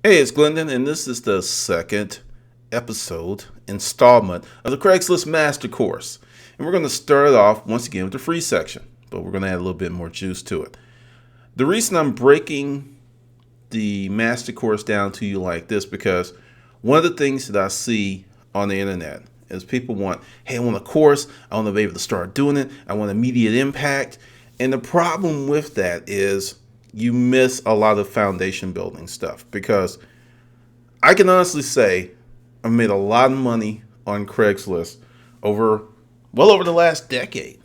Hey, it's Glendon, and this is the second installment of the Craigslist Master Course. And we're going to start it off once again with the free section, but we're going to add a little bit more juice to it. The reason I'm breaking the Master Course down to you like this because one of the things that I see on the internet is people want, hey, I want a course, I want to be able to start doing it, I want immediate impact. And the problem with that is you miss a lot of foundation building stuff because I can honestly say I made a lot of money on Craigslist over over the last decade.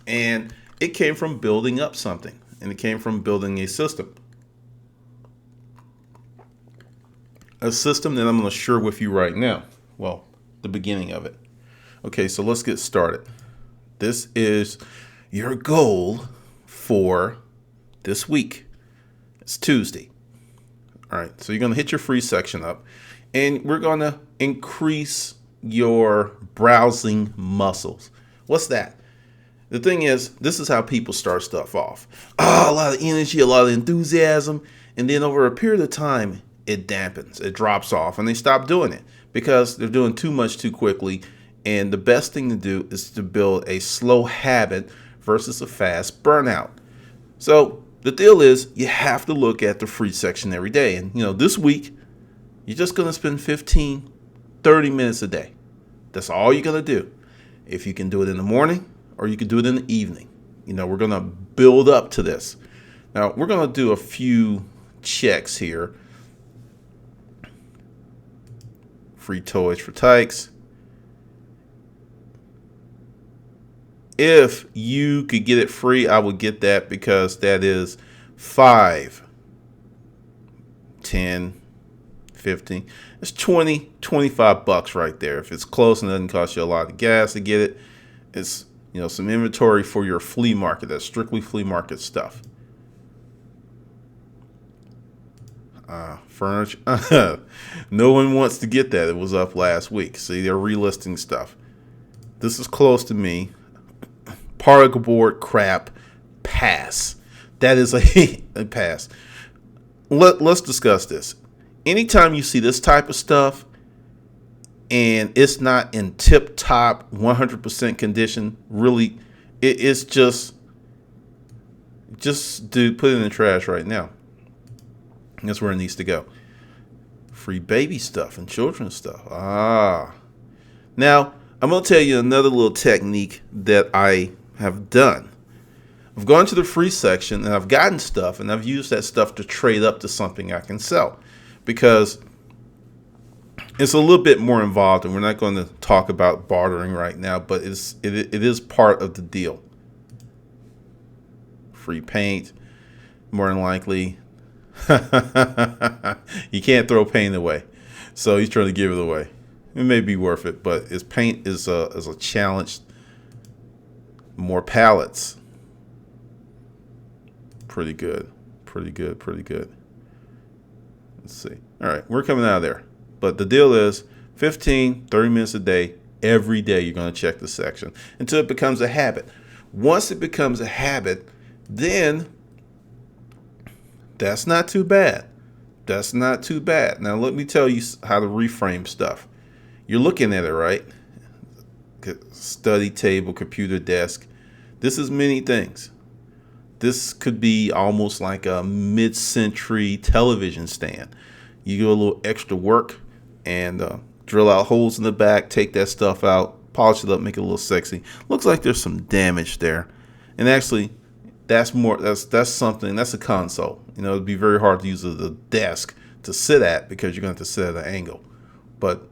And it came from building up something, and it came from building a system. A system that I'm going to share with you right now. Well, the beginning of it. Okay, so let's get started. This is your goal for this week. It's Tuesday. All right, so you're going to hit your free section up, and we're going to increase your browsing muscles. What's that? The thing is, this is how people start stuff off. A lot of energy, a lot of enthusiasm, and then over a period of time, it dampens, it drops off, and they stop doing it because they're doing too much too quickly. And the best thing to do is to build a slow habit versus a fast burnout. So the deal is you have to look at the free section every day. And, this week, you're just going to spend 15, 30 minutes a day. That's all you're going to do. If you can do it in the morning or you can do it in the evening. We're going to build up to this. Now, we're going to do a few checks here. Free toys for tykes. If you could get it free, I would get that because that is 5, 10, 15. It's 20, 25 bucks right there. If it's close and it doesn't cost you a lot of gas to get it, it's some inventory for your flea market. That's strictly flea market stuff. Furniture. No one wants to get that. It was up last week. See, they're relisting stuff. This is close to me. Particle board crap. Pass. That is a pass. Let's discuss this. Anytime you see this type of stuff and it's not in tip-top 100% condition, really, it's just dude, put it in the trash right now. That's where it needs to go. Free baby stuff and children's stuff. Now, I'm going to tell you another little technique that I have done. I've gone to the free section and I've gotten stuff and I've used that stuff to trade up to something I can sell because it's a little bit more involved, and we're not going to talk about bartering right now, but it is part of the deal. Free paint, more than likely. You can't throw paint away, so he's trying to give it away. It may be worth it, but his paint is a challenge. More pallets. Pretty good. Let's see. All right, we're coming out of there. But the deal is 15, 30 minutes a day, every day you're going to check the section until it becomes a habit. Once it becomes a habit, then that's not too bad. Now, let me tell you how to reframe stuff. You're looking at it, right? Study table, computer desk. This is many things. This could be almost like a mid-century television stand. You do a little extra work and drill out holes in the back, take that stuff out, polish it up, make it a little sexy. Looks like there's some damage there. And actually, that's something, that's a console. It'd be very hard to use the desk to sit at because you're going to have to sit at an angle. But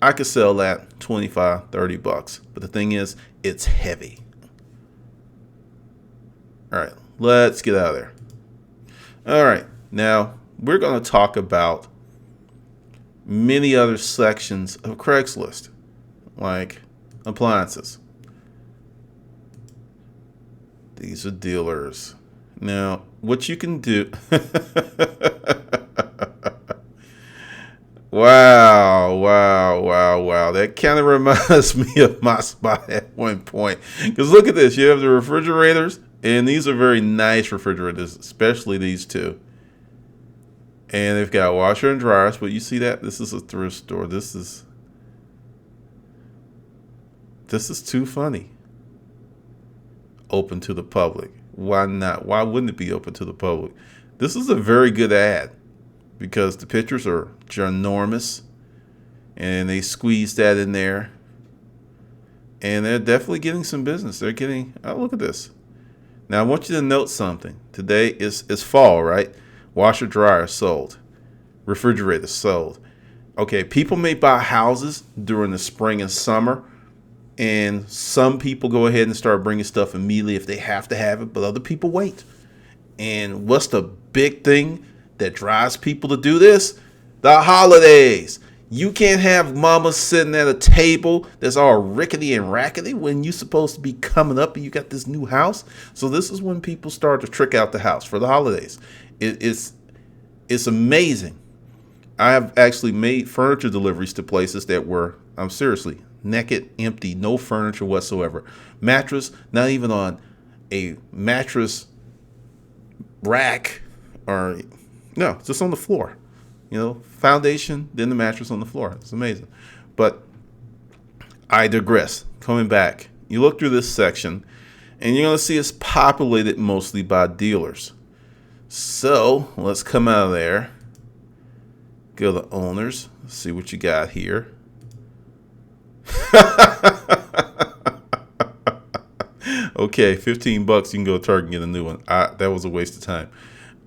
I could sell that 25, 30 bucks. But the thing is, it's heavy. All right, let's get out of there. All right, now we're going to talk about many other sections of Craigslist, like appliances. These are dealers. Now, what you can do... Wow. That kind of reminds me of my spot at one point. Because look at this. You have the refrigerators, and these are very nice refrigerators, especially these two. And they've got washer and dryers, but you see that? This is a thrift store. This is too funny. Open to the public. Why not? Why wouldn't it be open to the public? This is a very good ad because the pictures are ginormous and they squeeze that in there. And they're definitely getting some business. They're getting, oh, look at this. Now, I want you to note something. Today is fall, right? Washer, dryer sold. Refrigerator sold. Okay, people may buy houses during the spring and summer. And some people go ahead and start bringing stuff immediately if they have to have it. But other people wait. And what's the big thing that drives people to do this? The holidays. You can't have mama sitting at a table that's all rickety and rackety when you're supposed to be coming up and you got this new house. So this is when people start to trick out the house for the holidays. It's amazing. I have actually made furniture deliveries to places that were, I'm seriously, naked, empty, no furniture whatsoever. Mattress, not even on a mattress rack or, no, just on the floor. You know, foundation, then the mattress on the floor. It's amazing. But I digress. Coming back, you look through this section, and you're going to see it's populated mostly by dealers. So let's come out of there. Go to owners. Let's see what you got here. Okay, $15. You can go to Target and get a new one. That was a waste of time.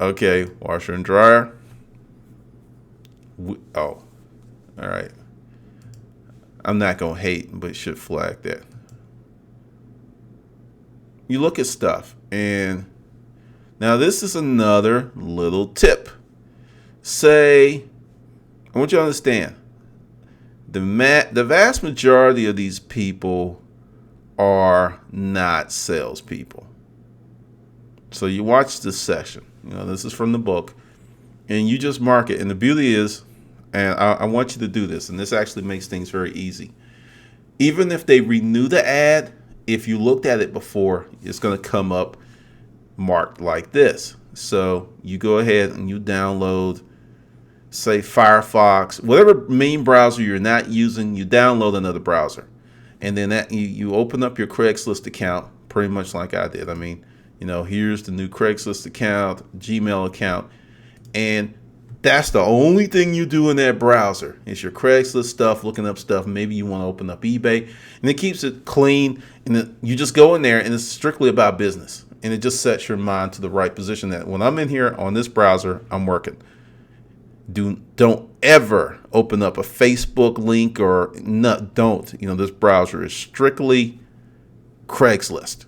Okay, washer and dryer. All right. I'm not going to hate, but should flag that. You look at stuff, and now this is another little tip. Say, I want you to understand, the vast majority of these people are not salespeople. So you watch this section. You know, this is from the book. And you just mark it. And the beauty is, and I want you to do this, and this actually makes things very easy. Even if they renew the ad, if you looked at it before, it's going to come up marked like this. So you go ahead and you download, say, Firefox, whatever main browser you're not using, you download another browser. And then that you open up your Craigslist account, pretty much like I did. I mean, you know, here's the new Craigslist account, Gmail account. And that's the only thing you do in that browser. It's your Craigslist stuff, looking up stuff. Maybe you want to open up eBay. And it keeps it clean. And you just go in there, and it's strictly about business. And it just sets your mind to the right position that when I'm in here on this browser, I'm working. Don't ever open up a Facebook link or don't. You know, this browser is strictly Craigslist.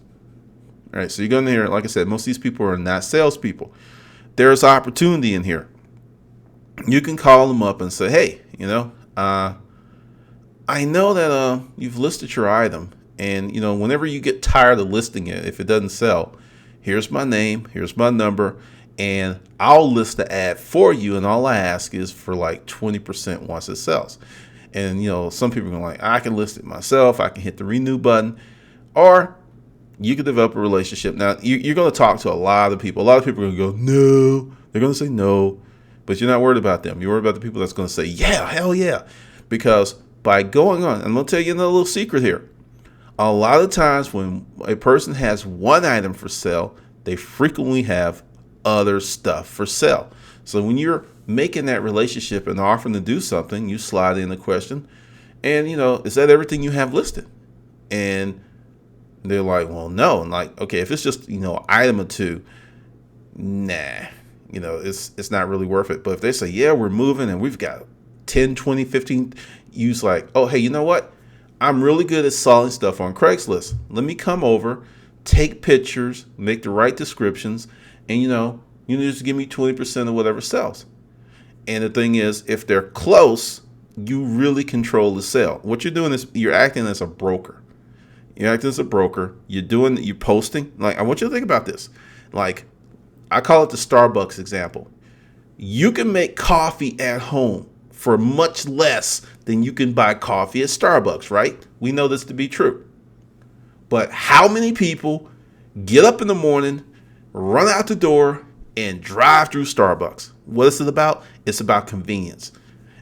All right, so you go in here. Like I said, most of these people are not salespeople. There's opportunity in here. You can call them up and say, hey, you know, I know that you've listed your item. And, you know, whenever you get tired of listing it, if it doesn't sell, here's my name, here's my number, and I'll list the ad for you. And all I ask is for like 20% once it sells. And, you know, some people are like, I can list it myself. I can hit the renew button. Or you can develop a relationship. Now, you're going to talk to a lot of people. A lot of people are going to go, no. They're going to say no. But you're not worried about them. You're worried about the people that's going to say, yeah, hell yeah. Because by going on, I'm going to tell you another little secret here. A lot of times when a person has one item for sale, they frequently have other stuff for sale. So when you're making that relationship and offering to do something, you slide in a question. And, you know, is that everything you have listed? And they're like, well, no. And like, okay, if it's just, you know, an item or two, nah, you know, it's not really worth it. But if they say, yeah, we're moving and we've got 10, 20, 15, use like, oh, hey, you know what? I'm really good at selling stuff on Craigslist. Let me come over, take pictures, make the right descriptions, and, you know, you just give me 20% of whatever sells. And the thing is, if they're close, you really control the sale. What you're doing is you're acting as a broker. You're acting as a broker. You're posting. Like, I want you to think about this. Like, I call it the Starbucks example. You can make coffee at home for much less than you can buy coffee at Starbucks, right? We know this to be true. But how many people get up in the morning, run out the door, and drive through Starbucks? What is it about? It's about convenience,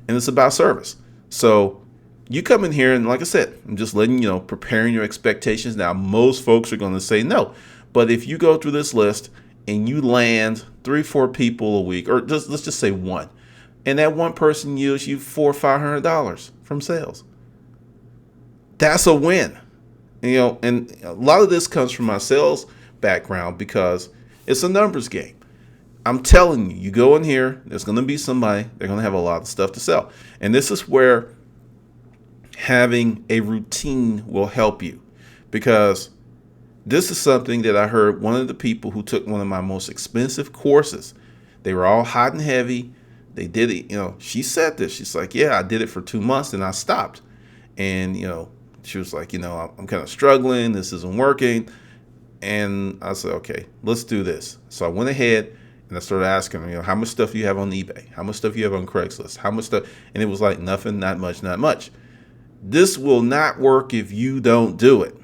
and it's about service. So you come in here, and like I said, I'm just letting you know, preparing your expectations. Now, most folks are going to say no, but if you go through this list and you land 3-4 people a week, or just let's just say one, and that one person yields you $400-$500 from sales, that's a win. And a lot of this comes from my sales background because it's a numbers game. I'm telling you, you go in here, there's going to be somebody, they're going to have a lot of stuff to sell. And this is where having a routine will help you, because this is something that I heard one of the people who took one of my most expensive courses. They were all hot and heavy. They did it. She said this. She's like, yeah, I did it for 2 months and I stopped. And, she was like, I'm kind of struggling. This isn't working. And I said, okay, let's do this. So I went ahead and I started asking her, how much stuff do you have on eBay? How much stuff do you have on Craigslist? How much stuff? And it was like nothing, not much, not much. This will not work if you don't do it.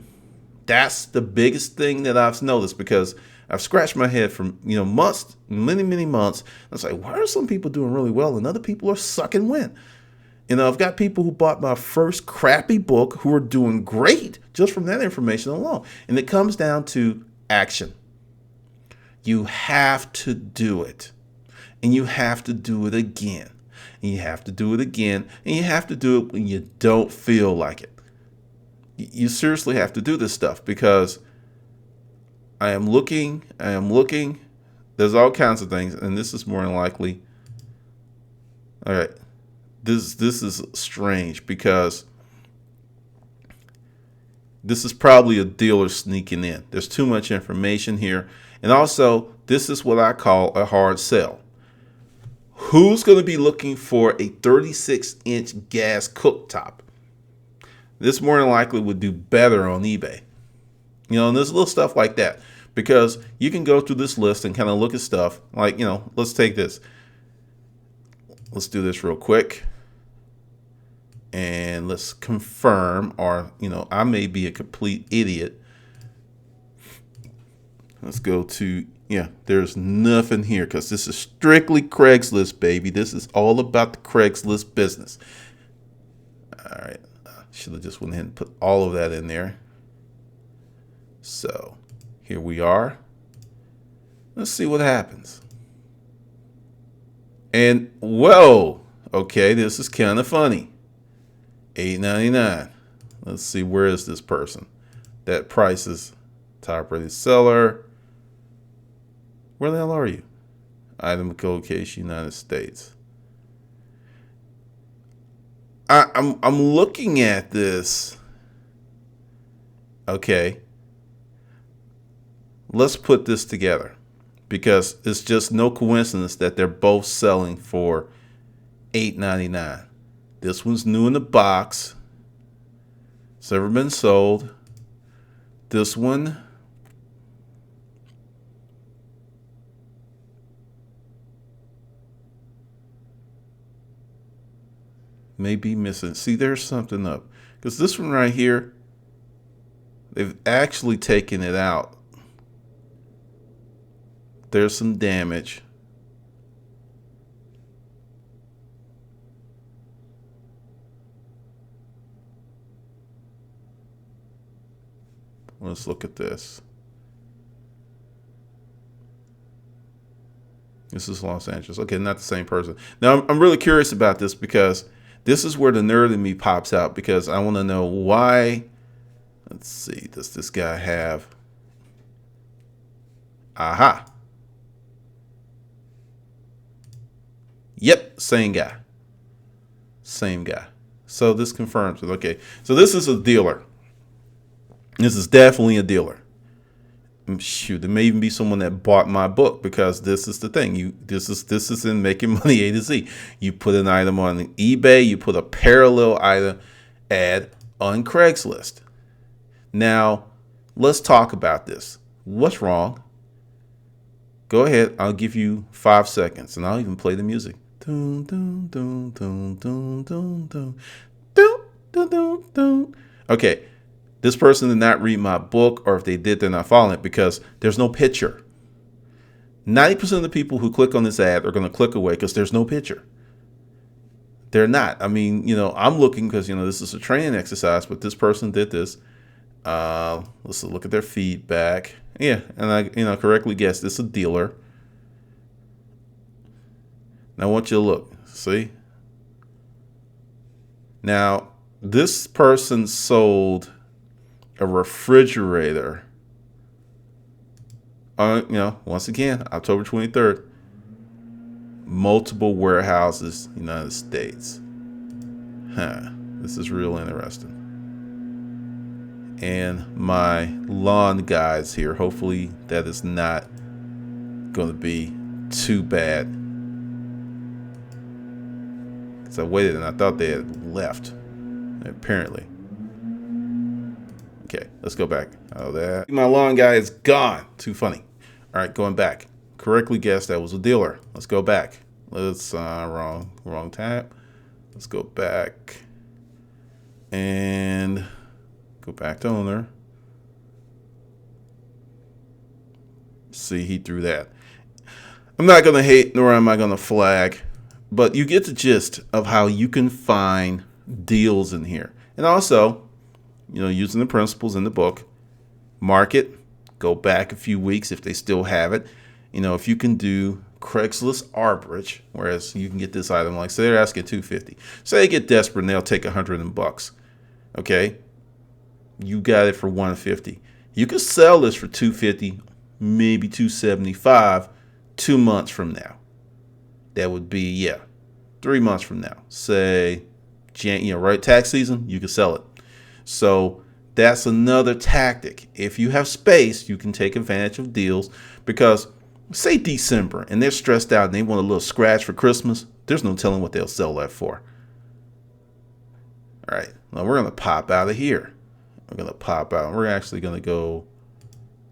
That's the biggest thing that I've noticed, because I've scratched my head for months, many months. I was like, why are some people doing really well and other people are sucking wind? I've got people who bought my first crappy book who are doing great just from that information alone. And it comes down to action. You have to do it. And you have to do it again. And you have to do it again. And you have to do it when you don't feel like it. You seriously have to do this stuff, because I am looking. There's all kinds of things. And this is more than likely. All right. This is strange, because this is probably a dealer sneaking in. There's too much information here. And also, this is what I call a hard sell. Who's going to be looking for a 36-inch gas cooktop? This more than likely would do better on eBay. And there's little stuff like that, because you can go through this list and kind of look at stuff like, let's take this. Let's do this real quick. And let's confirm, or, I may be a complete idiot. Let's go to, there's nothing here, because this is strictly Craigslist, baby. This is all about the Craigslist business. All right. Should have just went ahead and put all of that in there. So here we are. Let's see what happens. And whoa, okay, this is kind of funny. $8.99. Let's see, where is this person? That price is top rated seller. Where the hell are you? Item code case, United States. I'm looking at this. Okay. Let's put this together, because it's just no coincidence that they're both selling for $8.99. This one's new in the box. It's never been sold. This one, may be missing. See, there's something up, because this one right here, they've actually taken it out. There's some damage. Let's look at this. This is Los Angeles. Okay, not the same person. Now, I'm really curious about this, because this is where the nerd in me pops out, because I want to know why. Let's see. Does this guy have? Aha. Yep, same guy. Same guy. So this confirms it. Okay, so this is a dealer. This is definitely a dealer. Shoot, there may even be someone that bought my book, because this is the thing. This is in Making Money A to Z. You put an item on eBay, you put a parallel item ad on Craigslist. Now, let's talk about this. What's wrong? Go ahead. I'll give you 5 seconds, and I'll even play the music. Dun, dun, dun, dun, dun, dun, dun. Dun, dun, dun, dun. Okay. This person did not read my book, or if they did, they're not following it, because there's no picture. 90% of the people who click on this ad are going to click away because there's no picture. They're not. I mean, I'm looking because, this is a training exercise, but this person did this. Let's look at their feedback. Yeah, and I correctly guessed this is a dealer. Now I want you to look. See? Now, this person sold a refrigerator. Once again, October 23rd. Multiple warehouses, United States. This is real interesting. And my lawn guys here. Hopefully that is not going to be too bad. Because I waited and I thought they had left. Apparently. Okay, let's go back. Oh, that. My lawn guy is gone. Too funny. All right, going back. Correctly guessed that was a dealer. Let's go back. Let's wrong tab. Let's go back and go back to owner. See, he threw that. I'm not gonna hate, nor am I gonna flag, but you get the gist of how you can find deals in here. And also, using the principles in the book, market, go back a few weeks if they still have it. If you can do Craigslist arbitrage, whereas you can get this item, like say they're asking $250. Say they get desperate and they'll take $100. Okay, you got it for $150. You could sell this for $250, maybe $275, 2 months from now. That would be 3 months from now. Say, right, tax season, you could sell it. So that's another tactic. If you have space, you can take advantage of deals because. Say December and they're stressed out and they want a little scratch for Christmas. There's no telling what they'll sell that for. All right. Now we're going to pop out of here. We're going to pop out. We're actually going to go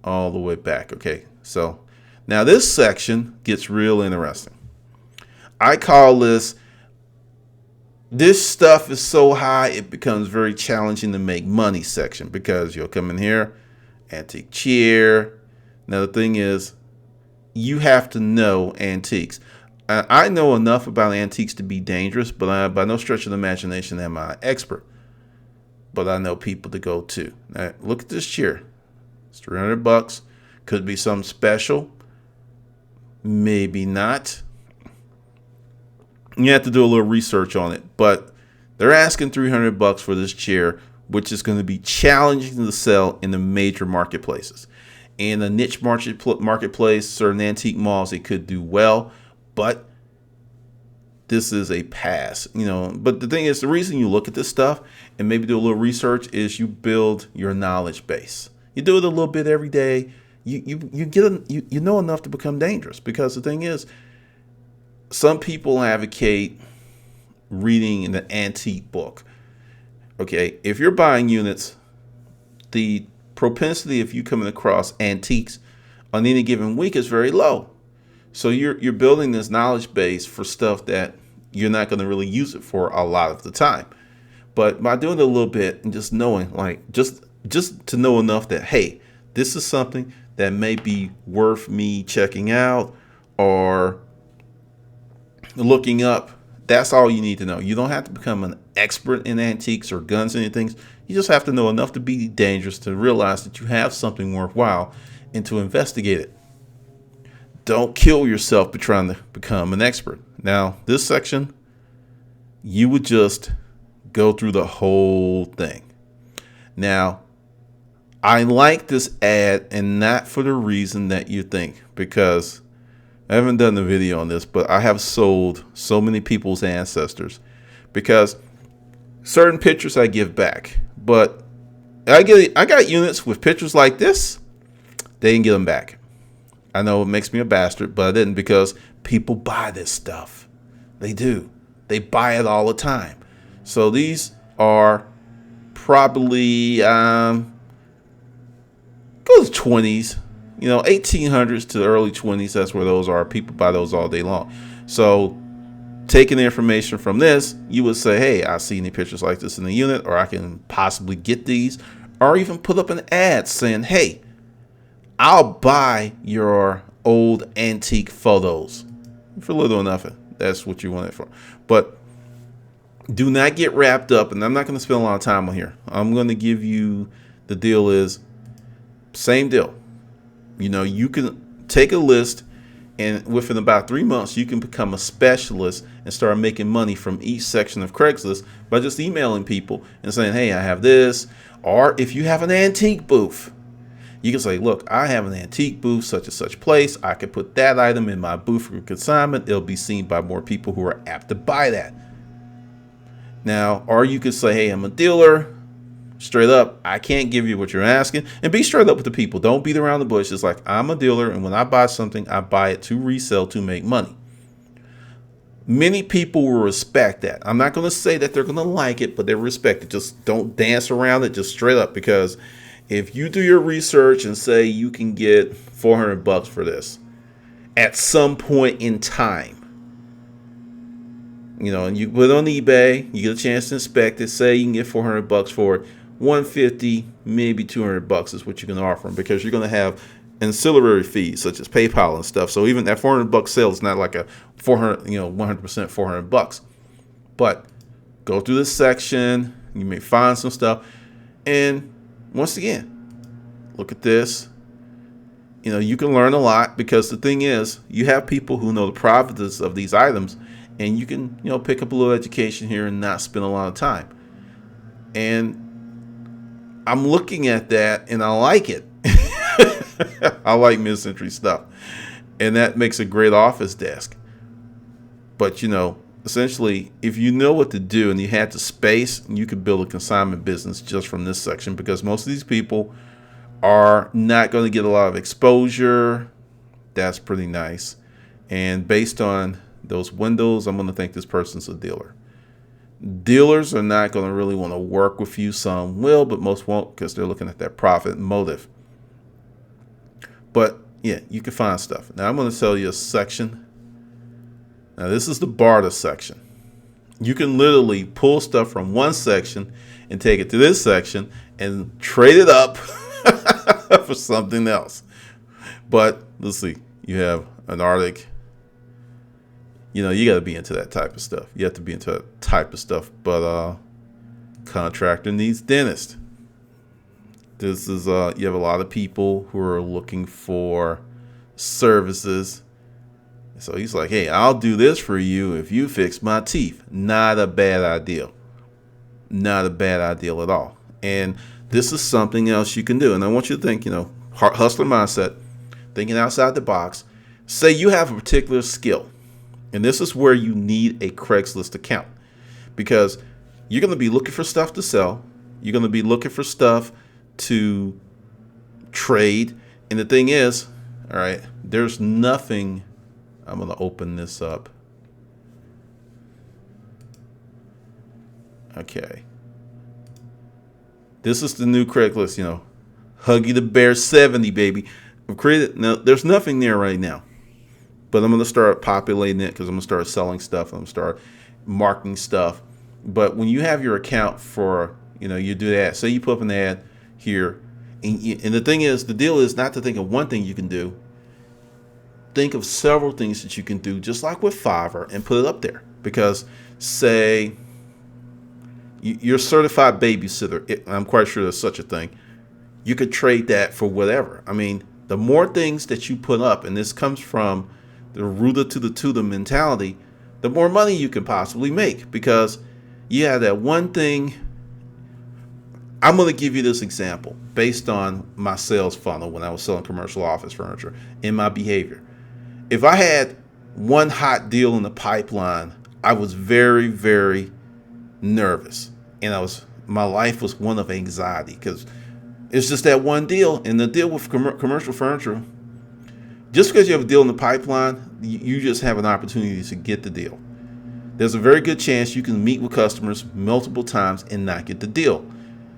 all the way back. Okay. So now this section gets real interesting. I call this stuff is so high it becomes very challenging to make money section because you'll come in here, antique chair. Now the thing is, you have to know antiques. I know enough about antiques to be dangerous, but by no stretch of the imagination am I an expert. But I know people to go to. Now, look at this chair. It's $300. Could be something special. Maybe not. You have to do a little research on it. But they're asking $300 for this chair, which is going to be challenging to sell in the major marketplaces. In a niche marketplace, certain antique malls, it could do well, but this is a pass, But the thing is, the reason you look at this stuff and maybe do a little research is you build your knowledge base. You do it a little bit every day. You know enough to become dangerous because the thing is, some people advocate reading an antique book. Okay, if you're buying units, the propensity of you coming across antiques on any given week is very low. So you're building this knowledge base for stuff that you're not going to really use it for a lot of the time. But by doing it a little bit and just knowing, like just to know enough that, hey, this is something that may be worth me checking out or looking up. That's all you need to know. You don't have to become an expert in antiques or guns or anything. You just have to know enough to be dangerous to realize that you have something worthwhile and to investigate it. Don't kill yourself by trying to become an expert. Now, this section, you would just go through the whole thing. Now, I like this ad and not for the reason that you think, because I haven't done the video on this, but I have sold so many people's ancestors because certain pictures I give back. But I got units with pictures like this. They didn't get them back. I know it makes me a bastard, but I didn't because people buy this stuff. They do. They buy it all the time. So these are probably go to 20s, 1800s to the early 20s. That's where those are. People buy those all day long. So taking the information from this, you would say, hey, I see any pictures like this in the unit, or I can possibly get these, or even put up an ad saying, hey, I'll buy your old antique photos for little or nothing. That's what you want it for. But do not get wrapped up, and I'm not going to spend a lot of time on here. I'm going to give you the deal is same deal. You can take a list, and within about 3 months, you can become a specialist and start making money from each section of Craigslist by just emailing people and saying, hey, I have this. Or if you have an antique booth, you can say, look, I have an antique booth, such and such place. I could put that item in my booth for consignment. It'll be seen by more people who are apt to buy that. Now, or you could say, hey, I'm a dealer. Straight up, I can't give you what you're asking. And be straight up with the people. Don't beat around the bush. It's like, I'm a dealer, and when I buy something, I buy it to resell to make money. Many people will respect that. I'm not going to say that they're going to like it, but they respect it. Just don't dance around it, just straight up. Because if you do your research and say you can get $400 for this at some point in time, and you put it on eBay, you get a chance to inspect it, say you can get $400 for it, $150, maybe $200 is what you can offer them, because you're going to have ancillary fees such as PayPal and stuff. So even that $400 sale is not like a 100% $400. But go through this section, you may find some stuff, and once again, look at this. You can learn a lot, because the thing is, you have people who know the provenance of these items, and you can pick up a little education here and not spend a lot of time. And I'm looking at that, and I like it. I like mid-century stuff, and that makes a great office desk. But essentially, if you know what to do and you had the space, you could build a consignment business just from this section, because most of these people are not going to get a lot of exposure. That's pretty nice. And based on those windows, I'm going to think this person's a dealer. Dealers are not going to really want to work with you. Some will, but most won't, because they're looking at that profit motive. But yeah, you can find stuff. Now I'm going to tell you a section. Now this is the barter section. You can literally pull stuff from one section and take it to this section and trade it up for something else. But let's see. You have an Arctic. You got to be into that type of stuff. You have to be into that type of stuff. But contractor needs dentist. This is you have a lot of people who are looking for services. So he's like, hey, I'll do this for you if you fix my teeth. Not a bad idea. Not a bad idea at all. And this is something else you can do. And I want you to think, hustler mindset, thinking outside the box. Say you have a particular skill. And this is where you need a Craigslist account, because you're going to be looking for stuff to sell. You're going to be looking for stuff to trade. And the thing is, all right, there's nothing. I'm going to open this up. Okay. This is the new Craigslist, Huggy the Bear 70, baby. I've created, now, there's nothing there right now. But I'm going to start populating it, because I'm going to start selling stuff. I'm going to start marketing stuff. But when you have your account for, you do that. Say you put up an ad here. And the thing is, the deal is not to think of one thing you can do. Think of several things that you can do, just like with Fiverr, and put it up there. Because say you're a certified babysitter. I'm quite sure there's such a thing. You could trade that for whatever. I mean, the more things that you put up, and this comes from the rooter to the tutor mentality, the more money you can possibly make, because you have that one thing. I'm going to give you this example based on my sales funnel when I was selling commercial office furniture and my behavior. If I had one hot deal in the pipeline, I was very, very nervous, and my life was one of anxiety, because it's just that one deal. And the deal with commercial furniture, just because you have a deal in the pipeline, you just have an opportunity to get the deal. There's a very good chance you can meet with customers multiple times and not get the deal.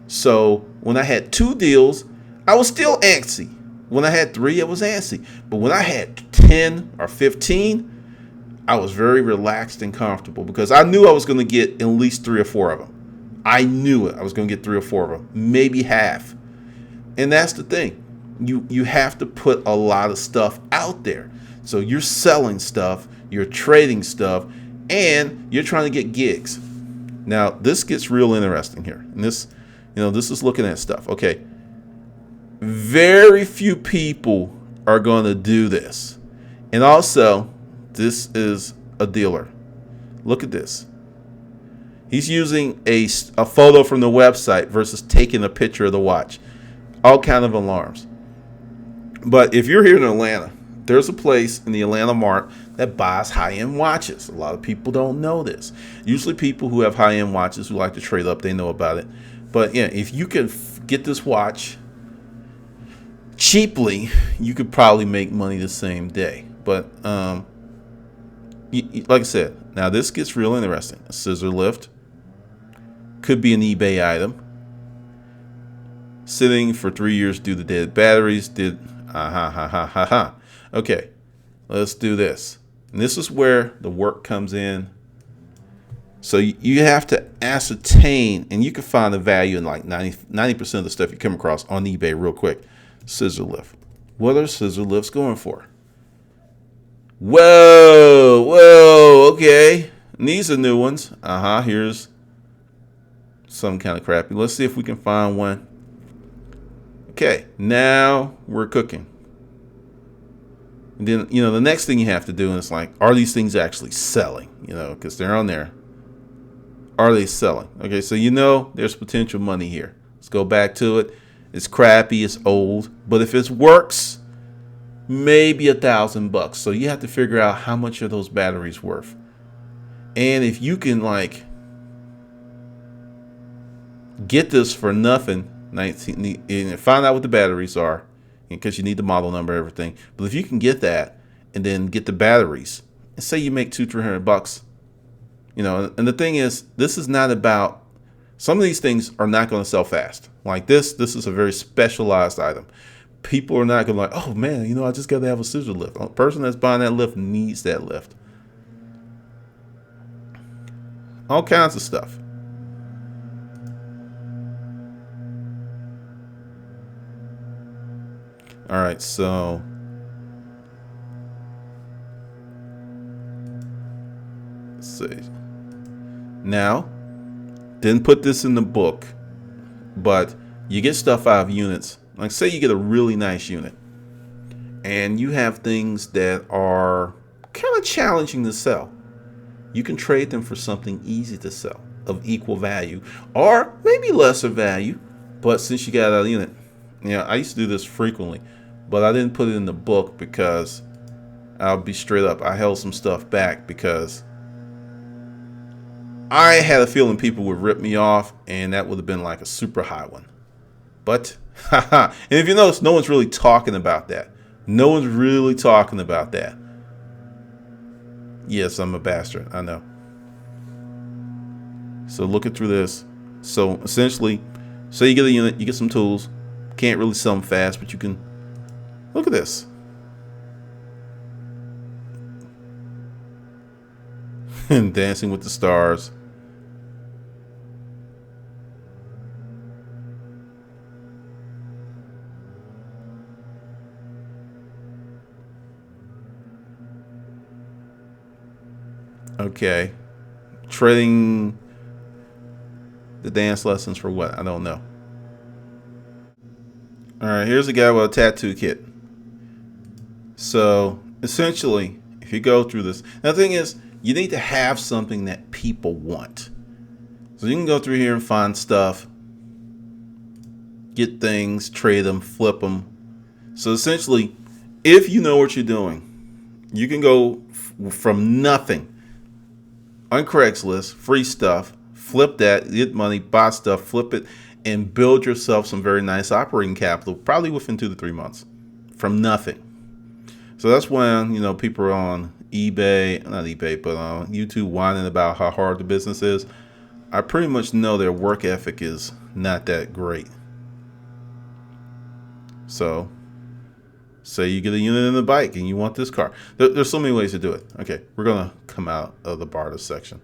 So when I had 2 deals, I was still antsy. When I had 3, I was antsy. But when I had 10 or 15, I was very relaxed and comfortable, because I knew I was going to get at least 3 or 4 of them. I knew it. I was going to get 3 or 4 of them, maybe half. And that's the thing. you have to put a lot of stuff out there. So you're selling stuff, you're trading stuff, and you're trying to get gigs. Now this gets real interesting here, and this is looking at stuff. Okay, very few people are going to do this, and also this is a dealer. Look at this. He's using a photo from the website versus taking a picture of the watch. All kind of alarms. But if you're here in Atlanta, there's a place in the Atlanta Mart that buys high-end watches. A lot of people don't know this. Usually people who have high-end watches who like to trade up, they know about it. But yeah, if you can get this watch cheaply, you could probably make money the same day. But like I said, now this gets real interesting. A scissor lift. Could be an eBay item. Sitting for 3 years due to dead batteries. Okay, let's do this. And this is where the work comes in. So you have to ascertain, and you can find the value in like 90% of the stuff you come across on eBay real quick. Scissor lift. What are scissor lifts going for? Whoa, okay. And these are new ones. Here's some kind of crappy. Let's see if we can find one. Okay, now we're cooking. And then, the next thing you have to do is like, are these things actually selling? Because they're on there. Are they selling? Okay, so there's potential money here. Let's go back to it. It's crappy, it's old, but if it works, maybe $1,000. So you have to figure out how much are those batteries worth. And if you can like get this for nothing, and find out what the batteries are, because you need the model number, everything. But if you can get that and then get the batteries, and say you make $200-300, and the thing is, this is not about. Some of these things are not going to sell fast. Like this is a very specialized item. People are not going to like, oh man, I just got to have a scissor lift. The person that's buying that lift needs that lift. All kinds of stuff. All right, so let's see. Now, didn't put this in the book, but you get stuff out of units. Like say you get a really nice unit and you have things that are kind of challenging to sell. You can trade them for something easy to sell of equal value or maybe lesser value. But since you got a unit, I used to do this frequently, but I didn't put it in the book because I'll be straight up. I held some stuff back because I had a feeling people would rip me off, and that would have been like a super high one. But, and if you notice, no one's really talking about that. No one's really talking about that. Yes, I'm a bastard. I know. So looking through this. So essentially, say you get a unit, you get some tools. Can't really sell them fast, but you can. Look at this. And Dancing with the Stars. Okay. Trading the dance lessons for what? I don't know. All right, here's a guy with a tattoo kit. So essentially, if you go through this, now the thing is, you need to have something that people want. So you can go through here and find stuff, get things, trade them, flip them. So essentially, if you know what you're doing, you can go from nothing on Craigslist, free stuff, flip that, get money, buy stuff, flip it, and build yourself some very nice operating capital, probably within 2 to 3 months, from nothing. So that's when, people are on eBay, not eBay, but on YouTube whining about how hard the business is. I pretty much know their work ethic is not that great. So, say you get a unit in the bike and you want this car. There's so many ways to do it. Okay, we're going to come out of the barter section.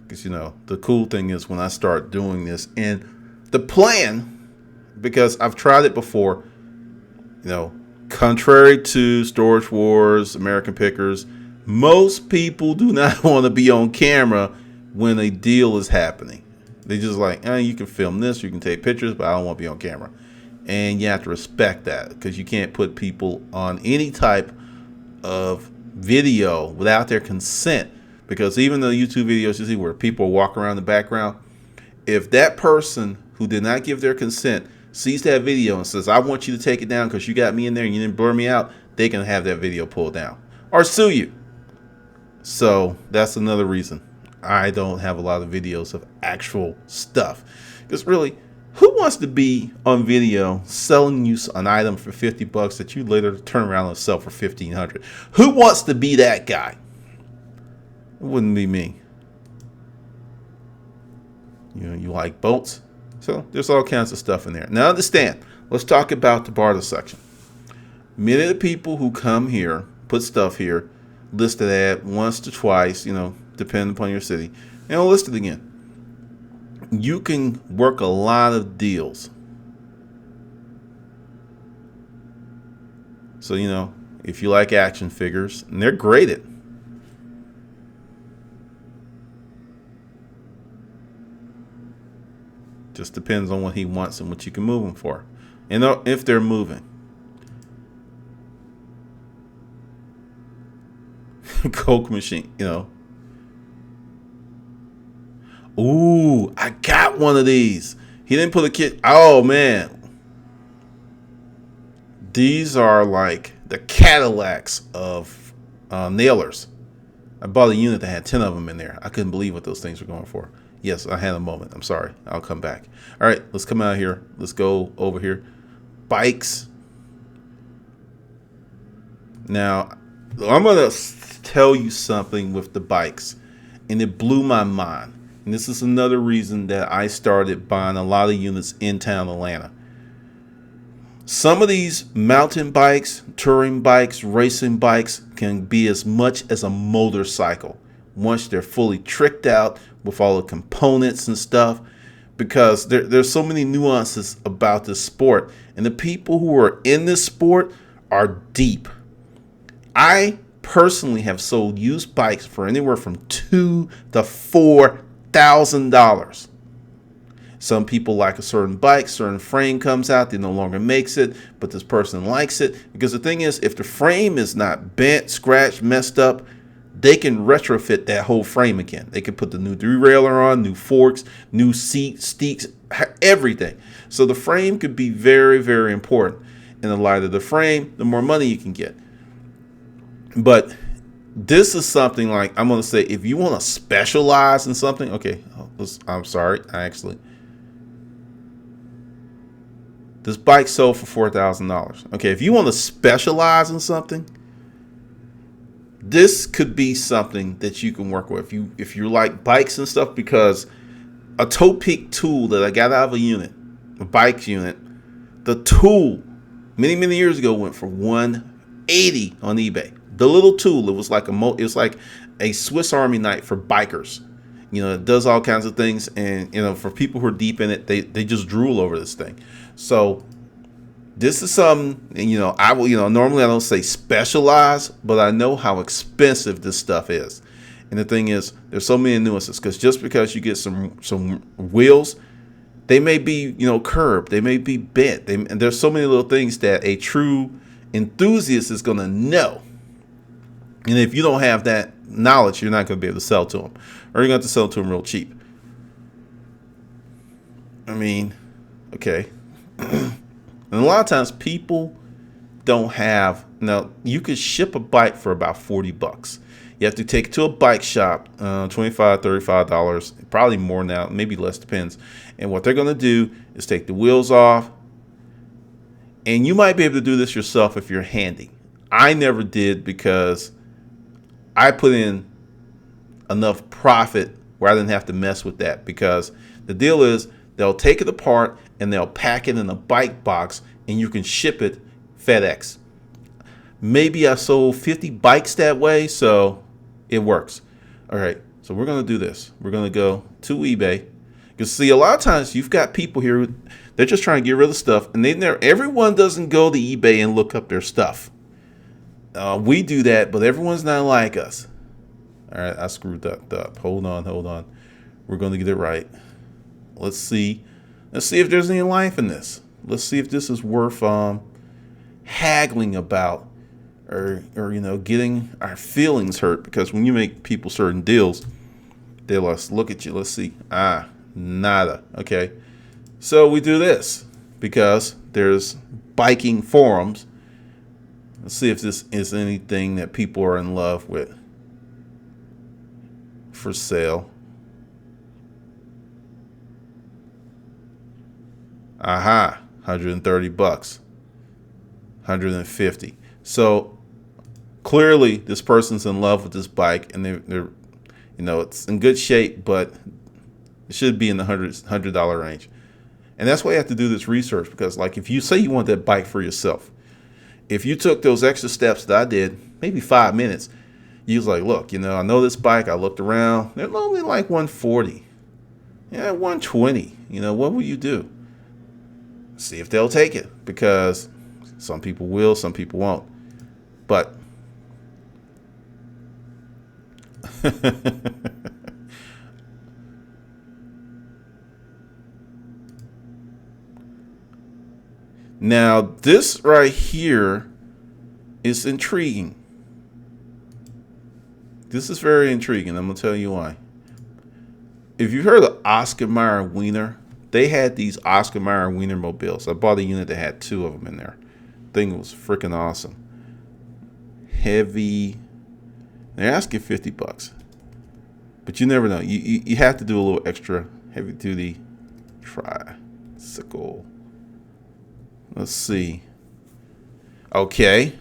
Because, the cool thing is when I start doing this, and the plan because I've tried it before. You know, contrary to Storage Wars, American Pickers, most people do not want to be on camera when a deal is happening. They just like, you can film this, you can take pictures, but I don't want to be on camera. And you have to respect that, because you can't put people on any type of video without their consent. Because even the YouTube videos you see where people walk around the background, if that person who did not give their consent sees that video and says, I want you to take it down because you got me in there and you didn't blur me out, they can have that video pulled down or sue you. So that's another reason I don't have a lot of videos of actual stuff. Because really, who wants to be on video selling you an item for $50 that you later turn around and sell for $1,500? Who wants to be that guy? It wouldn't be me. You know, you like boats? So there's all kinds of stuff in there. Now understand, let's talk about the barter section. Many of the people who come here, put stuff here, list it at once to twice, you know, depending upon your city, and I'll list it again. You can work a lot of deals. So, you know, if you like action figures, and they're graded. Just depends on what he wants and what you can move him for. And if they're moving. Coke machine, you know. Ooh, I got one of these. He didn't put a kit. Oh, man. These are like the Cadillacs of nailers. I bought a unit that had 10 of them in there. I couldn't believe what those things were going for. Yes, I had a moment. I'm sorry. I'll come back. All right, let's come out here. Let's go over here. Bikes. Now, I'm going to tell you something with the bikes, and it blew my mind. And this is another reason that I started buying a lot of units in town Atlanta. Some of these mountain bikes, touring bikes, racing bikes can be as much as a motorcycle once they're fully tricked out with all the components and stuff, because there's so many nuances about this sport, and the people who are in this sport are deep. I personally have sold used bikes for anywhere from $2,000 to $4,000. Some people like a certain bike, certain frame comes out, they no longer makes it, but this person likes it. Because the thing is, if the frame is not bent, scratched, messed up, they can retrofit that whole frame again. They can put the new derailleur on, new forks, new seats, everything. So the frame could be very, very important. And the lighter the frame, the more money you can get. But this is something like, I'm going to say, if you want to specialize in something, okay, I'm sorry, this bike sold for $4,000. Okay, if you want to specialize in something, this could be something that you can work with. If you like bikes and stuff, because a toe peak tool that I got out of a bike unit, the tool many years ago went for $180 on eBay. The little tool, it was like a Swiss Army knife for bikers. You know, it does all kinds of things, and you know, for people who are deep in it, they just drool over this thing. So this is something, and you know, normally I don't say specialize, but I know how expensive this stuff is. And the thing is, there's so many nuances, because just because you get some wheels, they may be, you know, curved, they may be bent, and there's so many little things that a true enthusiast is going to know. And if you don't have that knowledge, you're not going to be able to sell to them, or you're going to have to sell to them real cheap. I mean, okay. And a lot of times people don't have, now you could ship a bike for about $40. You have to take it to a bike shop, $25, $35, probably more now, maybe less, depends. And what they're going to do is take the wheels off. And you might be able to do this yourself if you're handy. I never did, because I put in enough profit where I didn't have to mess with that, because the deal is they'll take it apart and they'll pack it in a bike box and you can ship it FedEx. Maybe I sold 50 bikes that way, so it works. All right, so we're going to do this. We're going to go to eBay, Because see, a lot of times you've got people here, they're just trying to get rid of stuff, and everyone doesn't go to eBay and look up their stuff. We do that, but everyone's not like us. All right, I screwed that up. Hold on. We're going to get it right. Let's see if there's any life in this. Let's see if this is worth haggling about, or getting our feelings hurt. Because when you make people certain deals, they look at you. Let's see. Nada. Okay. So we do this because there's biking forums. Let's see if this is anything that people are in love with for sale. Aha, $130, $150. So clearly this person's in love with this bike, and they're it's in good shape, but it should be in the $100 range. And that's why you have to do this research, because like if you say you want that bike for yourself, if you took those extra steps that I did, maybe 5 minutes, you was like, look, I know this bike. I looked around. They're only like 140. Yeah, 120. What will you do? See if they'll take it, because some people will, some people won't. But now this right here is intriguing. This is very intriguing. I'm going to tell you why. If you heard of Oscar Mayer Wiener, they had these Oscar Mayer Wiener mobiles. I bought a unit that had 2 of them in there. Thing was freaking awesome. Heavy. They're asking $50. But you never know. You have to do a little extra heavy duty tricycle. Let's see. Okay.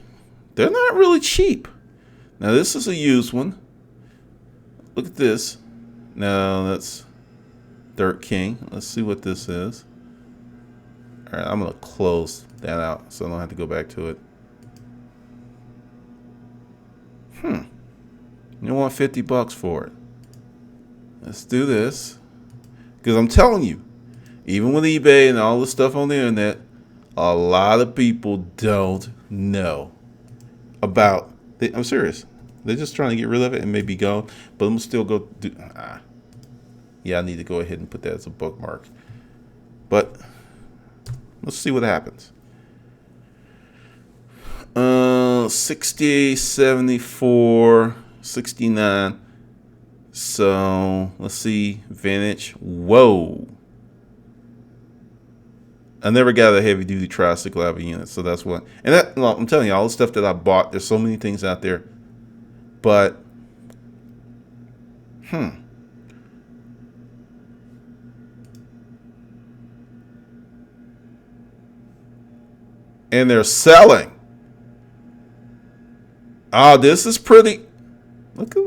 They're not really cheap. Now this is a used one. Look at this. No, that's Dirt King. Let's see what this is. All right, I'm going to close that out so I don't have to go back to it. You want $50 for it. Let's do this. Because I'm telling you, even with eBay and all the stuff on the internet, a lot of people don't know about it. I'm serious. They're just trying to get rid of it and maybe go. But I'm still go do. Yeah, I need to go ahead and put that as a bookmark. But let's see what happens. 60, 74, 69. So let's see. Vintage. Whoa. I never got a heavy duty tricycle out of a unit, so that's what. And that, well, I'm telling you, all the stuff that I bought, there's so many things out there. But, and they're selling. Oh, this is pretty. Look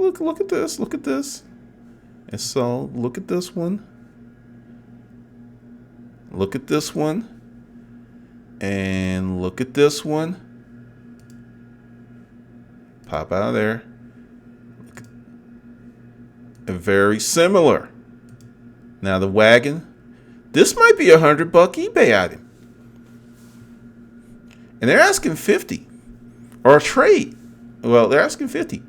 at this. Look at this. And so, look at this one. Look at this one. And look at this one. Pop out of there. Very similar. Now the wagon. This might be $100 eBay item. And they're asking 50. Or a trade. Well, they're asking 50.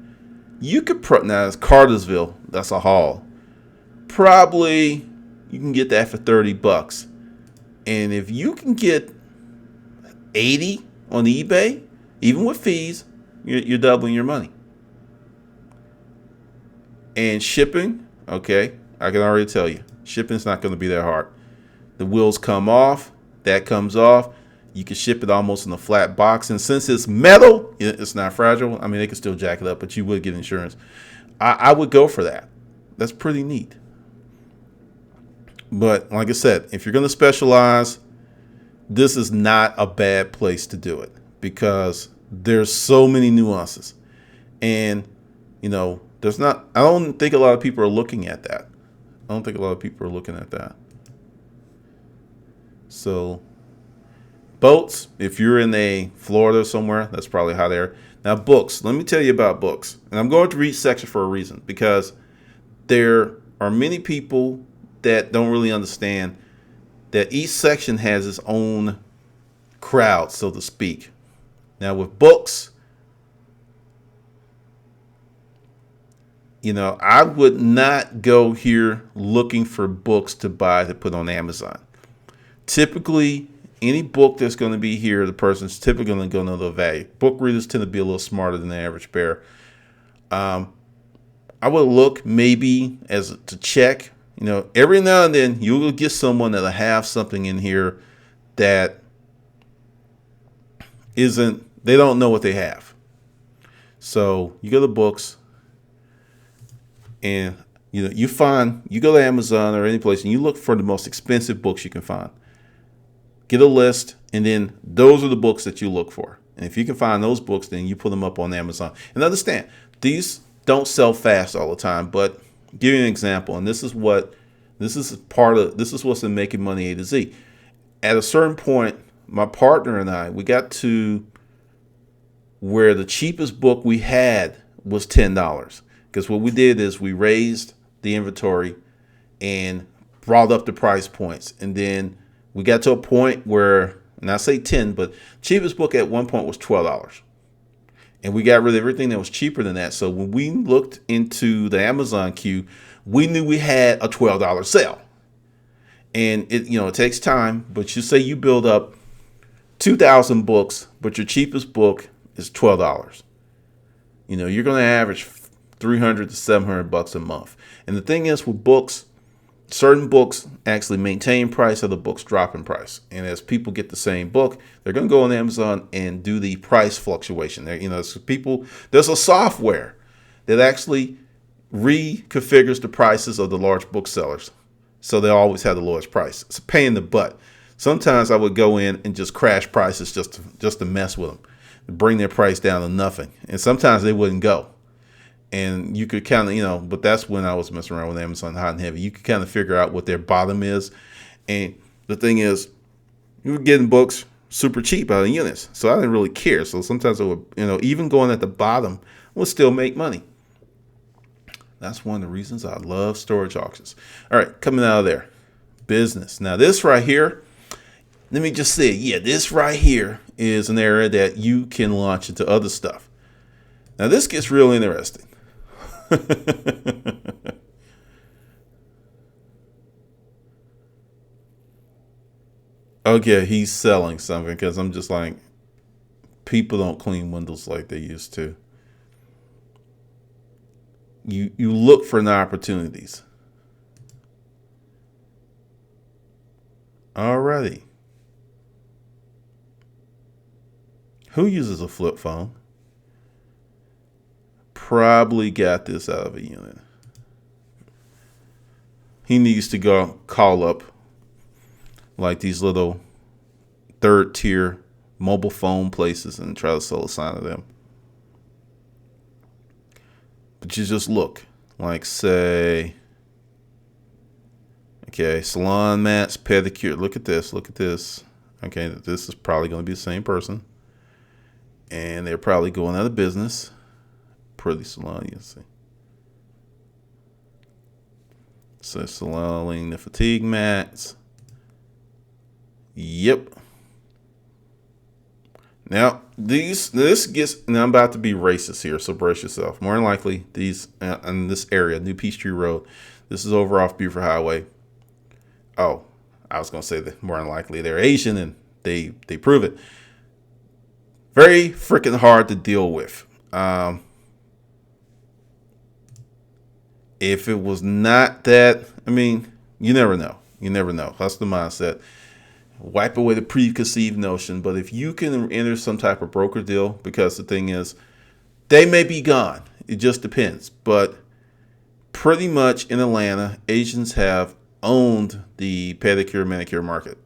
You could now it's Cartersville. That's a haul. Probably you can get that for $30. And if you can get 80 on eBay, even with fees, you're doubling your money. And shipping, okay, I can already tell you, shipping's not going to be that hard. The wheels come off, that comes off. You can ship it almost in a flat box. And since it's metal, it's not fragile. I mean, they can still jack it up, but you would get insurance. I would go for that. That's pretty neat. But like I said, if you're going to specialize, this is not a bad place to do it because there's so many nuances. And, I don't think a lot of people are looking at that. So boats, if you're in a Florida somewhere, that's probably how they're. Now books, let me tell you about books. And I'm going to read section for a reason because there are many people that don't really understand that each section has its own crowd, so to speak. Now with books, I would not go here looking for books to buy to put on Amazon. Typically, any book that's going to be here, the person's typically going to know the value. Book readers tend to be a little smarter than the average bear. I would look maybe to check. Every now and then you will get someone that'll have something in here that they don't know what they have. So you go to books and you go to Amazon or any place and you look for the most expensive books you can find. Get a list, and then those are the books that you look for. And if you can find those books, then you put them up on Amazon. And understand, these don't sell fast all the time, but give you an example, and this is what's in Making Money A to Z. At a certain point, my partner and I, we got to where the cheapest book we had was $10. Because what we did is we raised the inventory and brought up the price points. And then we got to a point where, and I say 10, but cheapest book at one point was $12. And we got rid of everything that was cheaper than that. So when we looked into the Amazon queue, we knew we had a $12 sale. And it takes time, but you say you build up 2,000 books, but your cheapest book is $12. You're going to average $300 to $700 a month. And the thing is with books, certain books actually maintain price, other books drop in price. And as people get the same book, they're going to go on Amazon and do the price fluctuation. There's a software that actually reconfigures the prices of the large booksellers, so they always have the lowest price. It's a pain in the butt. Sometimes I would go in and just crash prices just to mess with them, bring their price down to nothing. And sometimes they wouldn't go. And you could kind of, but that's when I was messing around with Amazon hot and heavy. You could kind of figure out what their bottom is. And the thing is, you were getting books super cheap out of units. So I didn't really care. So sometimes I would, even going at the bottom would still make money. That's one of the reasons I love storage auctions. All right, coming out of there, business. Now this right here, let me just say, this right here is an area that you can launch into other stuff. Now this gets real interesting. Okay, he's selling something because I'm just like, people don't clean windows like they used to. You look for new opportunities. Alrighty. Who uses a flip phone? Probably got this out of a unit. He needs to go call up like these little third tier mobile phone places and try to sell a sign to them. But you just look, like say, okay, salon mats, pedicure. Look at this. Look at this. Okay, this is probably going to be the same person. And they're probably going out of business. Pretty salon, you see. So selling the fatigue mats. Yep. Now now I'm about to be racist here, so brace yourself. More than likely, these in this area, New Peachtree Road, this is over off Buford Highway. Oh, I was gonna say that more than likely they're Asian and they prove it. Very freaking hard to deal with. If it was not that, you never know. You never know. That's the mindset. Wipe away the preconceived notion. But if you can enter some type of broker deal, because the thing is, they may be gone. It just depends. But pretty much in Atlanta, Asians have owned the pedicure, manicure market.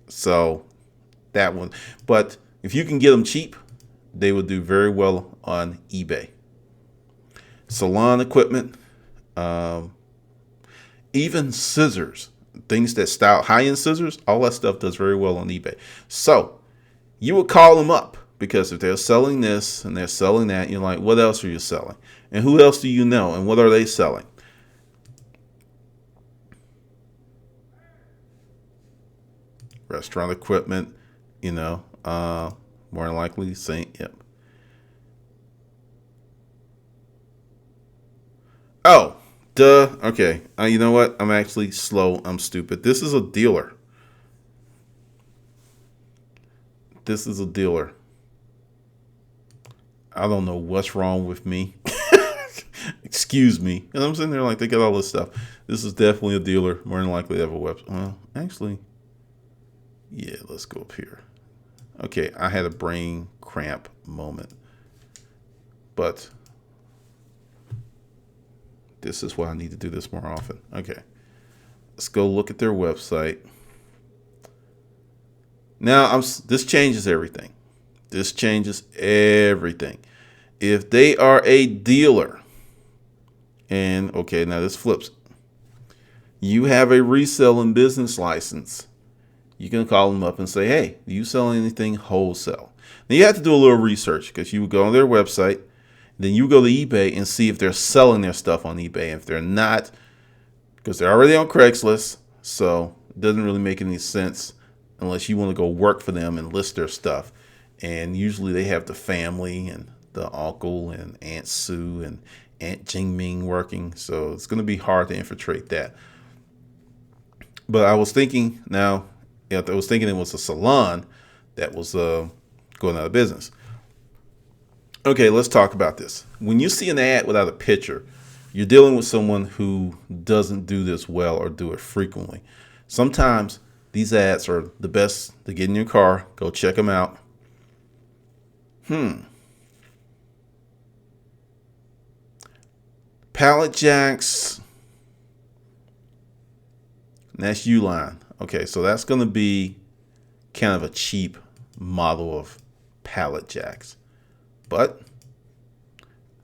So that one. But if you can get them cheap, they will do very well on eBay. Salon equipment, even scissors, things that style, high-end scissors, all that stuff does very well on eBay. So you would call them up, because if they're selling this and they're selling that, you're like, what else are you selling? And who else do you know? And what are they selling? restaurant equipment, more than likely saying, yep. Oh, duh. Okay. You know what? I'm actually slow. I'm stupid. This is a dealer. This is a dealer. I don't know what's wrong with me. Excuse me. And I'm sitting there like they got all this stuff. This is definitely a dealer. More than likely they have a website. Well, actually, yeah, let's go up here. Okay, I had a brain cramp moment. But this is why I need to do this more often. Okay, let's go look at their website. Now, this changes everything. This changes everything. If they are a dealer, and okay, now this flips. You have a reselling business license. You can call them up and say, hey, do you sell anything wholesale? Now, you have to do a little research because you would go on their website, then you go to eBay and see if they're selling their stuff on eBay. If they're not, because they're already on Craigslist, so it doesn't really make any sense unless you want to go work for them and list their stuff. And usually they have the family and the uncle and Aunt Sue and Aunt Jingming working, so it's going to be hard to infiltrate that. But I was thinking now, I was thinking it was a salon that was going out of business. Okay, let's talk about this. When you see an ad without a picture, you're dealing with someone who doesn't do this well or do it frequently. Sometimes these ads are the best to get in your car. Go check them out. Pallet jacks. That's Uline. Okay, so that's going to be kind of a cheap model of pallet jacks. But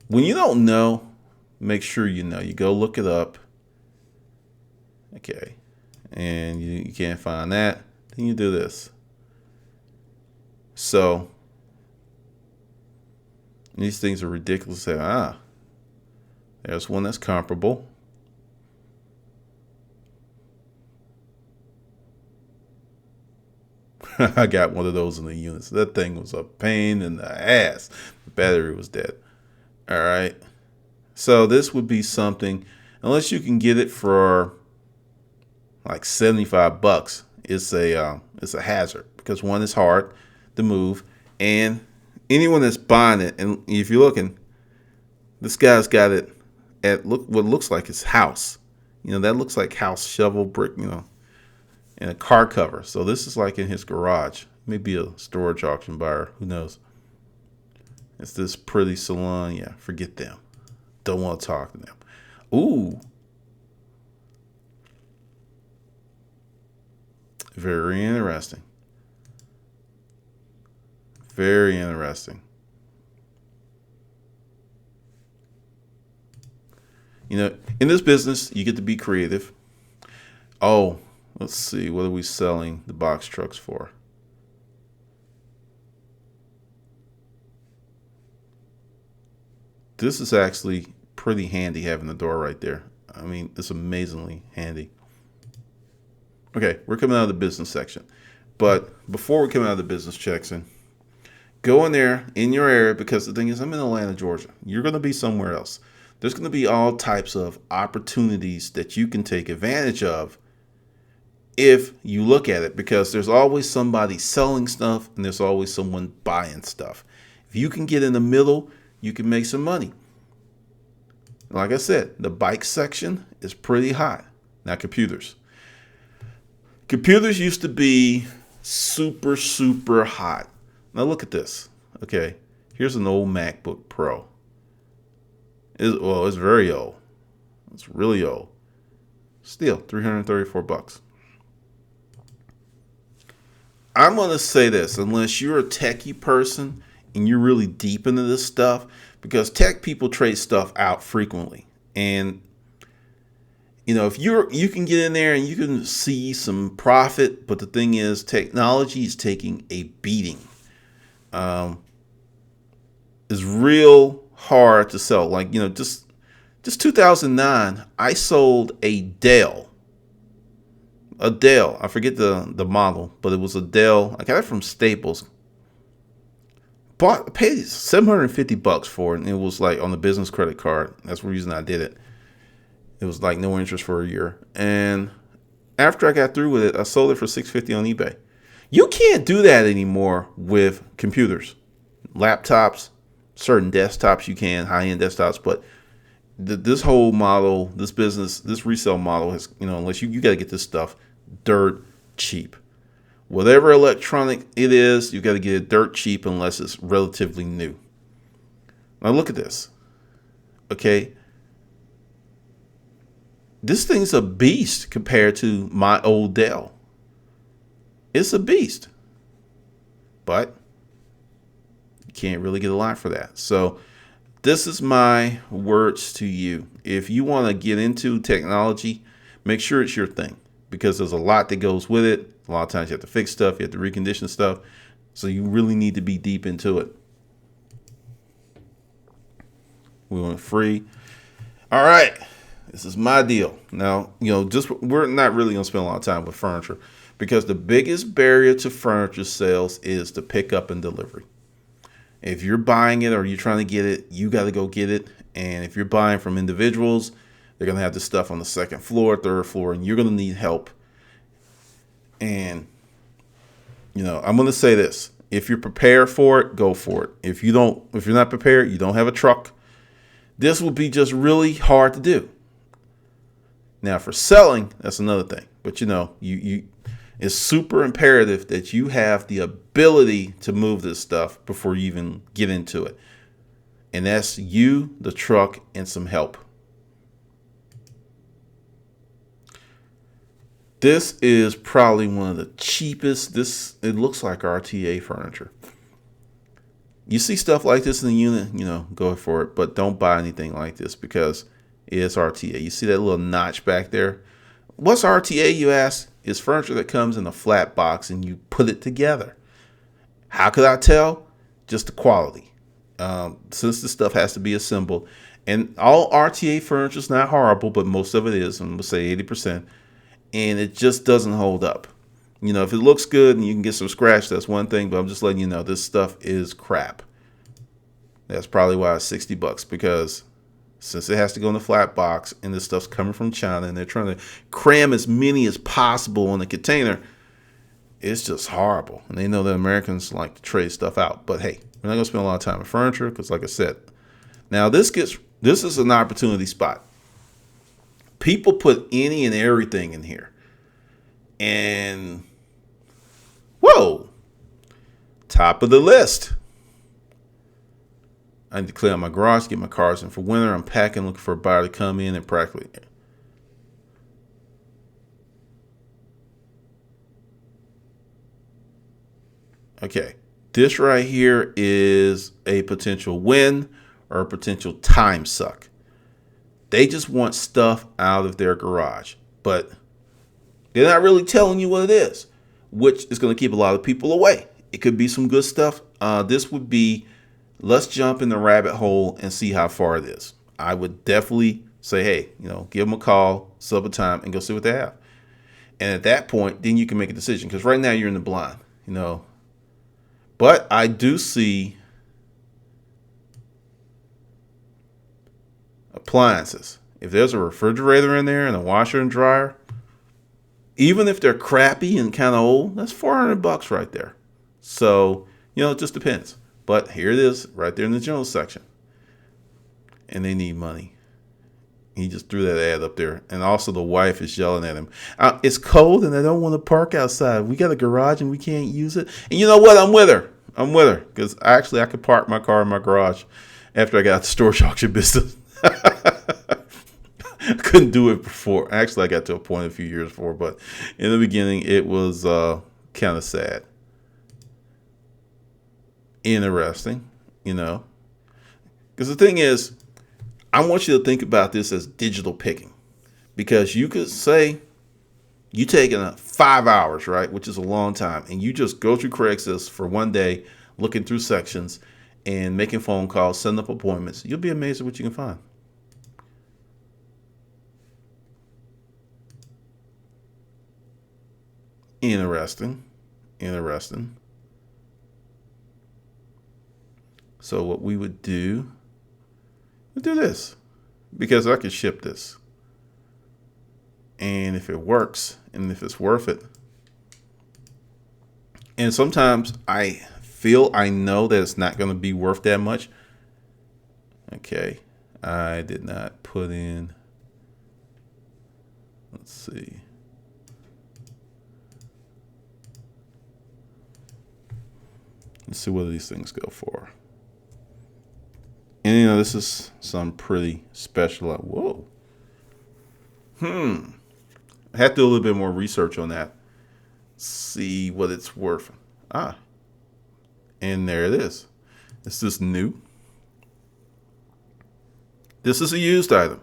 when you don't know, make sure you know. You go look it up. Okay, and you can't find that, then you do this. So these things are ridiculous. There's one that's comparable. I got one of those in the units. That thing was a pain in the ass. The battery was dead. All right. So this would be something, unless you can get it for like $75, it's a hazard because one is hard to move, and anyone that's buying it, and if you're looking, this guy's got it at what looks like his house. That looks like house shovel brick, and a car cover. So this is like in his garage. Maybe a storage auction buyer. Who knows? It's this pretty salon. Yeah, forget them. Don't want to talk to them. Ooh. Very interesting. Very interesting. In this business, you get to be creative. Oh, let's see. What are we selling the box trucks for? This is actually pretty handy having the door right there. I mean, it's amazingly handy. Okay, we're coming out of the business section. But before we come out of the business section, go in there in your area, because the thing is, I'm in Atlanta, Georgia. You're going to be somewhere else. There's going to be all types of opportunities that you can take advantage of if you look at it, because there's always somebody selling stuff and there's always someone buying stuff. If you can get in the middle, you can make some money. Like I said, the bike section is pretty hot. Now, computers. Computers used to be super, super hot. Now look at this. Okay, here's an old MacBook Pro. It's very old. It's really old. Still, $334. I'm going to say this, unless you're a techie person and you're really deep into this stuff, because tech people trade stuff out frequently. And, if you can get in there and you can see some profit, but the thing is, technology is taking a beating. It's real hard to sell. Like, just 2009, I sold a Dell. a Dell. I forget the model, but it was a Dell. I got it from Staples. Paid $750 for it, and it was like on the business credit card. That's the reason I did it. It was like no interest for a year. And after I got through with it, I sold it for $650 on eBay. You can't do that anymore with computers, laptops, certain desktops. You can, high-end desktops, but this whole model, this business, this resale model has, unless you got to get this stuff dirt cheap. Whatever electronic it is, you got to get it dirt cheap unless it's relatively new. Now look at this. Okay. This thing's a beast compared to my old Dell. It's a beast. But you can't really get a lot for that. So this is my words to you. If you want to get into technology, make sure it's your thing, because there's a lot that goes with it. A lot of times you have to fix stuff, you have to recondition stuff. So you really need to be deep into it. We went free. All right. This is my deal. Now, we're not really going to spend a lot of time with furniture, because the biggest barrier to furniture sales is the pickup and delivery. If you're buying it or you're trying to get it, you got to go get it. And if you're buying from individuals, they're going to have this stuff on the second floor, third floor, and you're going to need help. And, I'm going to say this. If you're prepared for it, go for it. If you're not prepared, you don't have a truck, this will be just really hard to do. Now, for selling, that's another thing. But, it's super imperative that you have the ability to move this stuff before you even get into it. And that's you, the truck, and some help. This is probably one of the cheapest. It looks like RTA furniture. You see stuff like this in the unit, go for it. But don't buy anything like this, because it's RTA. You see that little notch back there? What's RTA, you ask? It's furniture that comes in a flat box and you put it together. How could I tell? Just the quality. Since this stuff has to be assembled. And all RTA furniture is not horrible, but most of it is. I'm going to say 80%. And it just doesn't hold up. If it looks good and you can get some scratch, that's one thing. But I'm just letting you know, this stuff is crap. That's probably why it's $60, because since it has to go in a flat box and this stuff's coming from China and they're trying to cram as many as possible in a container, it's just horrible. And they know that Americans like to trade stuff out. But hey, we're not going to spend a lot of time on furniture, because like I said, now this is an opportunity spot. People put any and everything in here. And whoa, top of the list. I need to clear out my garage, get my cars in for winter. I'm packing, looking for a buyer to come in and practically. Okay, this right here is a potential win or a potential time suck. They just want stuff out of their garage, but they're not really telling you what it is, which is going to keep a lot of people away. It could be some good stuff. This would be, let's jump in the rabbit hole and see how far it is. I would definitely say, hey, give them a call, sub a time, and go see what they have. And at that point, then you can make a decision, because right now you're in the blind, But I do see appliances. If there's a refrigerator in there and a washer and dryer, even if they're crappy and kind of old, that's $400 right there. So, it just depends. But here it is right there in the general section. And they need money. He just threw that ad up there. And also the wife is yelling at him. It's cold and I don't want to park outside. We got a garage and we can't use it. And you know what? I'm with her. Because actually I could park my car in my garage after I got the storage auction business. I couldn't do it before. Actually, I got to a point a few years before. But in the beginning, it was kind of sad. Interesting, Because the thing is, I want you to think about this as digital picking, because you could say you taking 5 hours, right, which is a long time, and you just go through Craigslist for one day, looking through sections and making phone calls, setting up appointments. You'll be amazed at what you can find. Interesting. Interesting. So what we would do, we'd do this because I could ship this. And if it works and if it's worth it. And sometimes I feel I know that it's not going to be worth that much. Okay. I did not put in, let's see. Let's see what these things go for. And you know, this is some pretty special. Whoa. I have to do a little bit more research on that. See what it's worth. And there it is. This is new. This is a used item.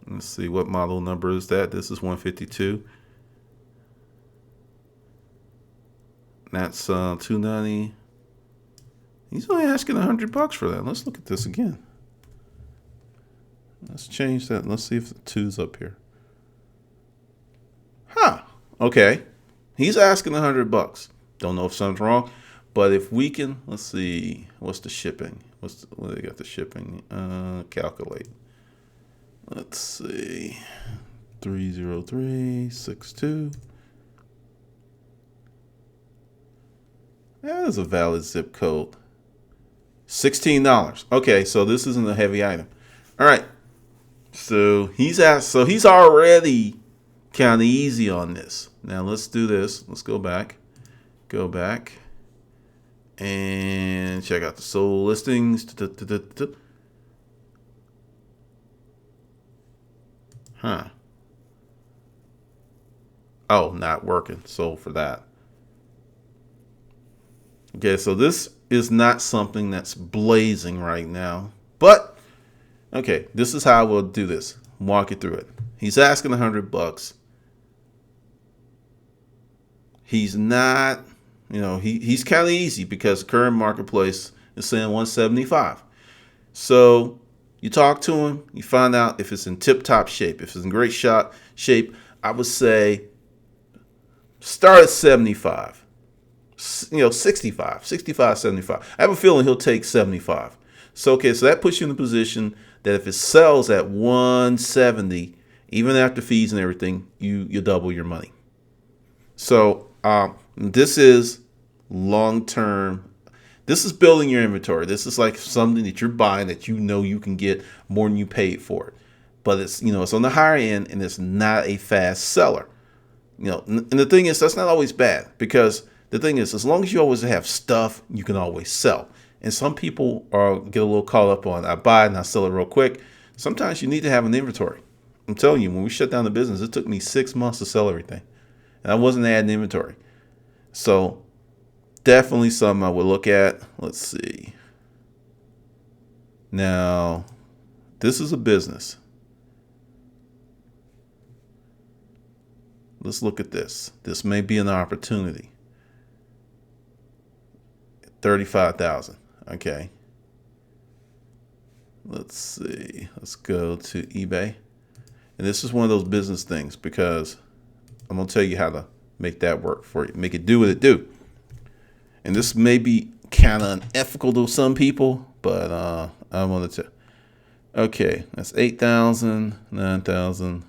Let's see, what model number is that? This is 152. That's 290. He's only asking $100 for that. Let's look at this again. Let's change that. Let's see if the 2's up here. Okay. He's asking $100. Don't know if something's wrong, but if we can, let's see, what's the shipping? What do they got the shipping? Calculate. Let's see, 30362. That is a valid zip code. $16. Okay, so this isn't a heavy item. All right. So he's already kind of easy on this. Now let's do this. Let's go back. And check out the sold listings. Oh, not working. Sold for that. Okay, so this is not something that's blazing right now. But, okay, this is how we'll do this. Walk you through it. He's asking $100. He's not, he's kind of easy because the current marketplace is saying 175. So you talk to him, you find out if it's in tip-top shape. If it's in great shape, I would say start at 75. 65, 75. I have a feeling he'll take 75. So, okay, so that puts you in the position that if it sells at 170, even after fees and everything, you double your money. So this is long-term. This is building your inventory. This is like something that you're buying that you know you can get more than you paid for it. But it's, it's on the higher end and it's not a fast seller. And the thing is, that's not always bad because the thing is, as long as you always have stuff, you can always sell. And some people get a little caught up on, I buy it and I sell it real quick. Sometimes you need to have an inventory. I'm telling you, when we shut down the business, it took me 6 months to sell everything. And I wasn't adding inventory. So definitely something I would look at. Let's see. Now, this is a business. Let's look at this. This may be an opportunity. 35,000. Okay. Let's see. Let's go to eBay. And this is one of those business things because I'm going to tell you how to make that work for you. Make it do what it do. And this may be kind of unethical to some people, but I wanted to. Okay. That's 8,000, 9,000.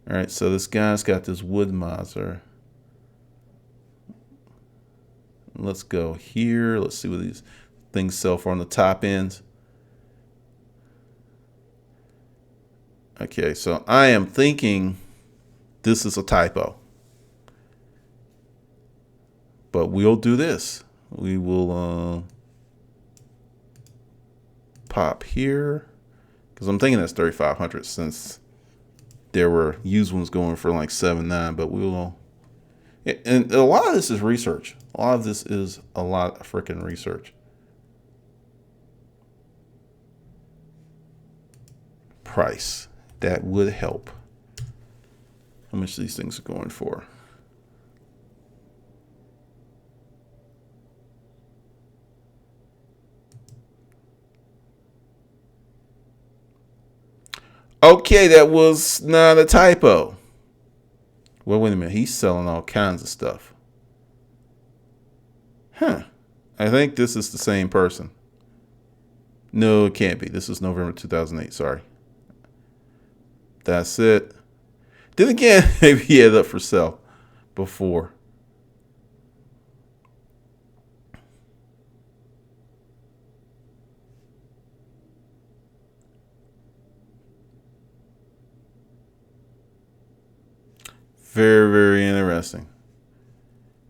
All right. So this guy's got this wood miser. Let's go here. Let's see what these things sell for on the top ends. Okay, so I am thinking this is a typo. But we'll do this. We will pop here. Because I'm thinking that's 3,500 since there were used ones going for like 7,900. But we'll... And a lot of this is research. A lot of this is a lot of freaking research. Price. That would help. How much these things are going for? Okay, that was not a typo. Well, wait a minute. He's selling all kinds of stuff. Huh. I think this is the same person. No, it can't be. This is November 2008. Sorry. That's it. Then again, maybe he had it up for sale before. Very, very interesting.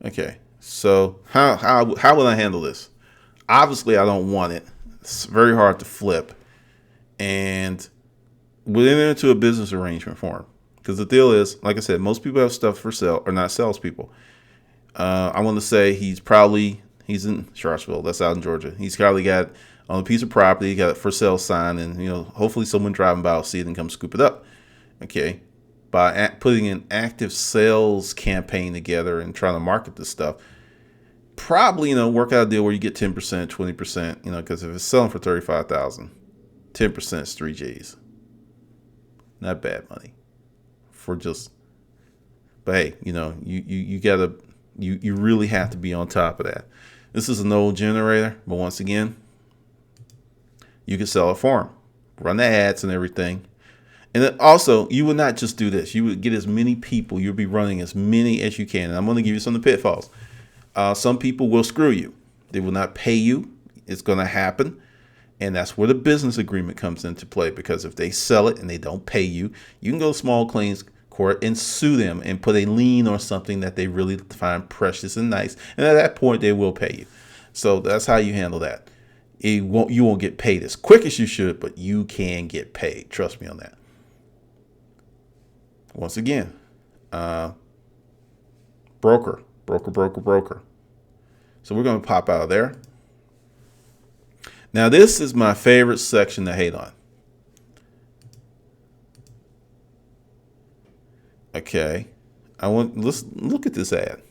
Okay. So how would I handle this? Obviously, I don't want it. It's very hard to flip, and we'll enter into a business arrangement for him. Because the deal is, like I said, most people have stuff for sale are not salespeople. I want to say he's in Charlottesville. That's out in Georgia. He's probably got on a piece of property, got a for sale sign, and hopefully someone driving by will see it and come scoop it up. Okay, by putting an active sales campaign together and trying to market this stuff, probably work out a deal where you get 10%, 20%. Because if it's selling for 35,000, 10% is 3 Gs. Not bad money for just. But hey, you gotta you really have to be on top of that. This is an old generator, but once again, you can sell it for them, run the ads and everything. And then also, you would not just do this. You would get as many people. You'll be running as many as you can. And I'm going to give you some of the pitfalls. Some people will screw you. They will not pay you. It's going to happen. And that's where the business agreement comes into play. Because if they sell it and they don't pay you, you can go to small claims court and sue them and put a lien on something that they really find precious and nice. And at that point, they will pay you. So that's how you handle that. You won't get paid as quick as you should, but you can get paid. Trust me on that. Once again, broker. So we're going to pop out of there. Now, this is my favorite section to hate on. Okay. Let's look at this ad.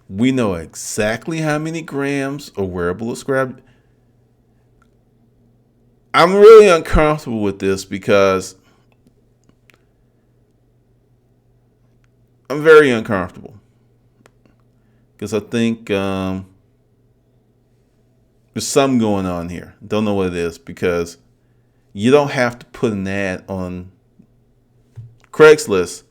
We know exactly how many grams a wearable is grabbed. I'm really uncomfortable with this because I'm very uncomfortable. Because I think there's something going on here. Don't know what it is, because you don't have to put an ad on Craigslist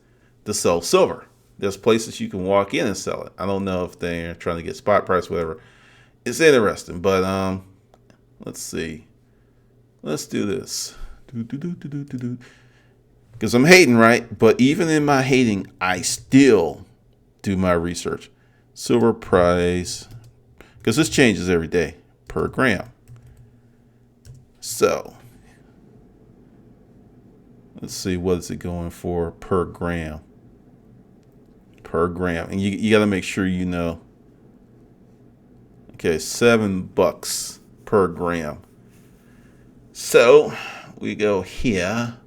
to sell silver. There's places you can walk in and sell it. I don't know if they're trying to get spot price, whatever. It's interesting, but let's see. Let's do this. Because I'm hating, right? But even in my hating, I still do my research. Silver price, because this changes every day, per gram. So let's see, what is it going for per gram? Per gram. And you got to make sure you know. Okay, $7 per gram. So we go here.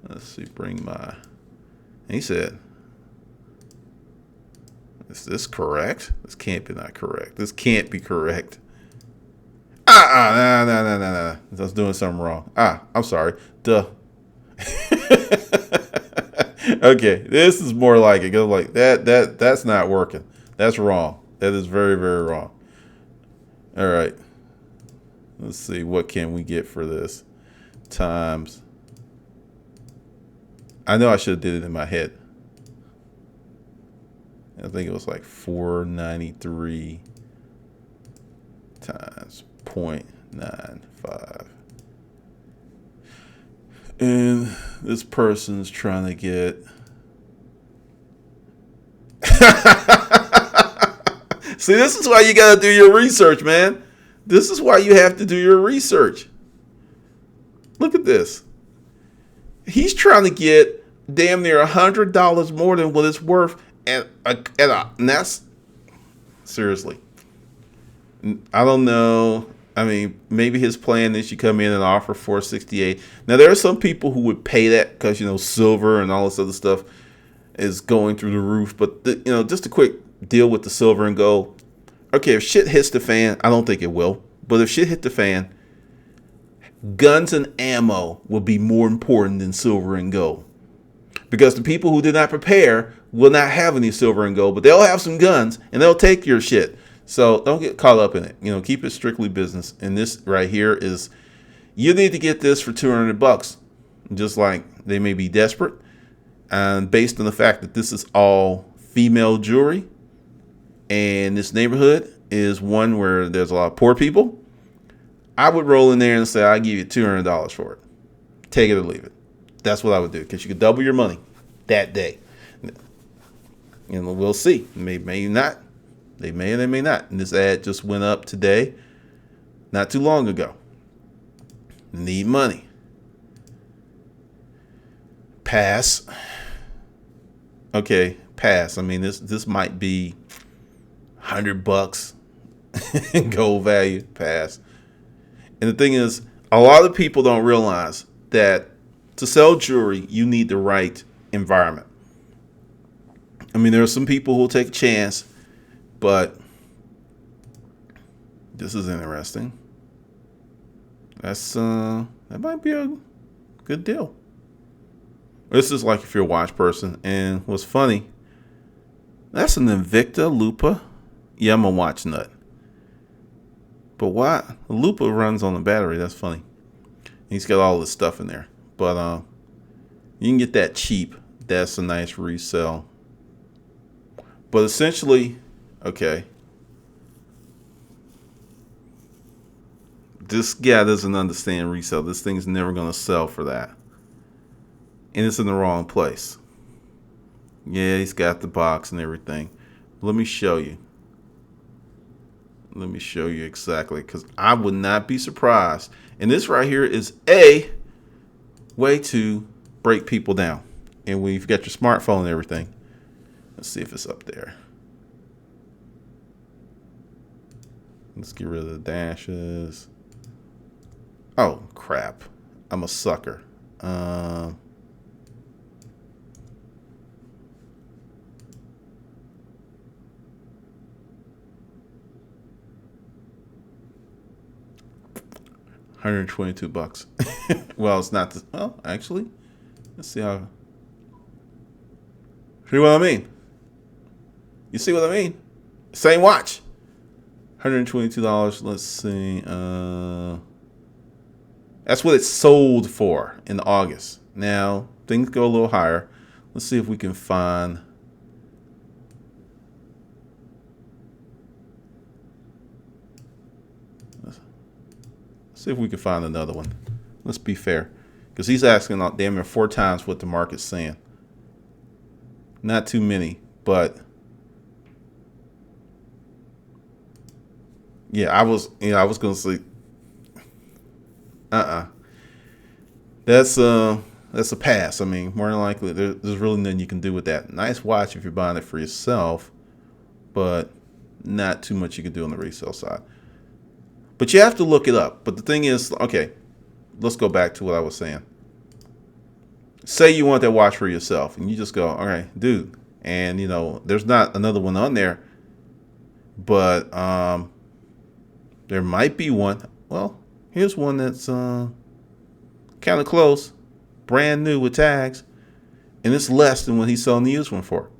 Let's see, he said, is this correct? This can't be not correct. This can't be correct. No. I was doing something wrong. I'm sorry. Duh. Okay, this is more like it. Go like that's not working. That's wrong. That is very, very wrong. All right. Let's see, what can we get for this? Times. I know I should have did it in my head. I think it was like 493 times 0.95. And this person's trying to get. See, this is why you got to do your research, man. This is why you have to do your research. Look at this. He's trying to get damn near $100 more than what it's worth, and that's seriously. I don't know. I mean, maybe his plan is you come in and offer $468. Now, there are some people who would pay that because silver and all this other stuff is going through the roof. But just a quick deal with the silver and gold. Okay, if shit hits the fan, I don't think it will. But if shit hit the fan, guns and ammo will be more important than silver and gold. Because the people who did not prepare will not have any silver and gold, but they'll have some guns and they'll take your shit. So don't get caught up in it. Keep it strictly business. And this right here is, you need to get this for $200. Just like they may be desperate. And based on the fact that this is all female jewelry, and this neighborhood is one where there's a lot of poor people, I would roll in there and say, I'll give you $200 for it. Take it or leave it. That's what I would do, because you could double your money that day. And we'll see. May not. They may or they may not. And this ad just went up today, not too long ago. Need money. Pass. Okay, pass. I mean, this might be $100 gold value. Pass. And the thing is, a lot of people don't realize that to sell jewelry, you need the right environment. I mean, there are some people who will take a chance, but this is interesting. That might be a good deal. This is like if you're a watch person. And what's funny, that's an Invicta Lupa. Yeah, I'm a watch nut. But why? The Lupa runs on the battery. That's funny. He's got all this stuff in there. But you can get that cheap. That's a nice resale. But essentially, okay, this guy doesn't understand resale. This thing's never going to sell for that. And it's in the wrong place. Yeah, he's got the box and everything. Let me show you. Let me show you exactly, because I would not be surprised. And this right here is a way to break people down. And when you've got your smartphone and everything, let's see if it's up there. Let's get rid of the dashes. Oh, crap. I'm a sucker. $122. Well, it's not. Well, actually, let's see how. See what I mean? You see what I mean? Same watch. $122. Let's see. That's what it sold for in August. Now things go a little higher. Let's see if we can find. See if we can find another one. Let's be fair, because he's asking damn near 4 times what the market's saying. Not too many, but yeah, I was gonna say, that's a pass. I mean, more than likely, there's really nothing you can do with that. Nice watch if you're buying it for yourself, but not too much you can do on the resale side. But you have to look it up. But the thing is, okay, let's go back to what I was saying. Say you want that watch for yourself, and you just go, all right, dude, and there's not another one on there, but there might be one. Well, here's one that's kind of close, brand new with tags, and it's less than what he's selling the used one for.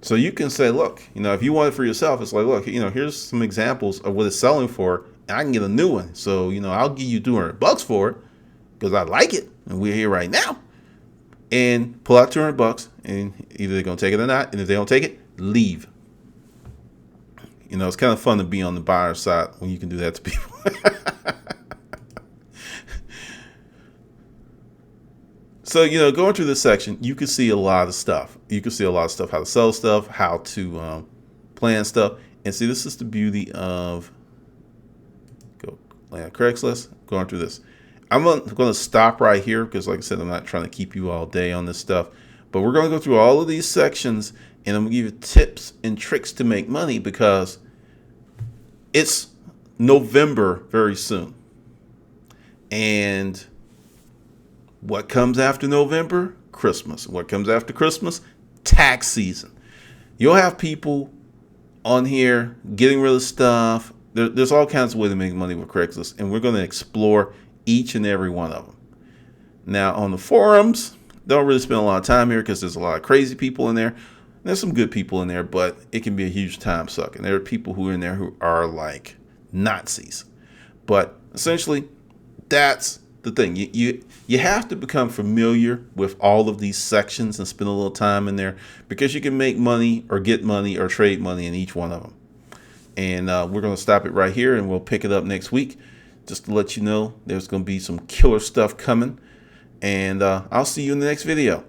So you can say, look, if you want it for yourself, it's like, look, here's some examples of what it's selling for, and I can get a new one. So, I'll give you $200 for it because I like it, and we're here right now. And pull out $200, and either they're going to take it or not. And if they don't take it, leave. It's kind of fun to be on the buyer's side when you can do that to people. So, going through this section, you can see a lot of stuff. You can see a lot of stuff, how to sell stuff, how to plan stuff. And see, this is the beauty of Craigslist, going through this. I'm going to stop right here because, like I said, I'm not trying to keep you all day on this stuff. But we're going to go through all of these sections, and I'm going to give you tips and tricks to make money because it's November very soon. And what comes after November? Christmas. What comes after Christmas? Tax season. You'll have people on here getting rid of stuff, there's all kinds of ways to make money with Craigslist, and we're going to explore each and every one of them. Now, on the forums, don't really spend a lot of time here because there's a lot of crazy people in there. There's some good people in there, but it can be a huge time suck. And there are people who are in there who are like Nazis. But essentially, that's the thing. You have to become familiar with all of these sections and spend a little time in there, because you can make money or get money or trade money in each one of them. And we're going to stop it right here, and we'll pick it up next week. Just to let you know, there's going to be some killer stuff coming. And I'll see you in the next video.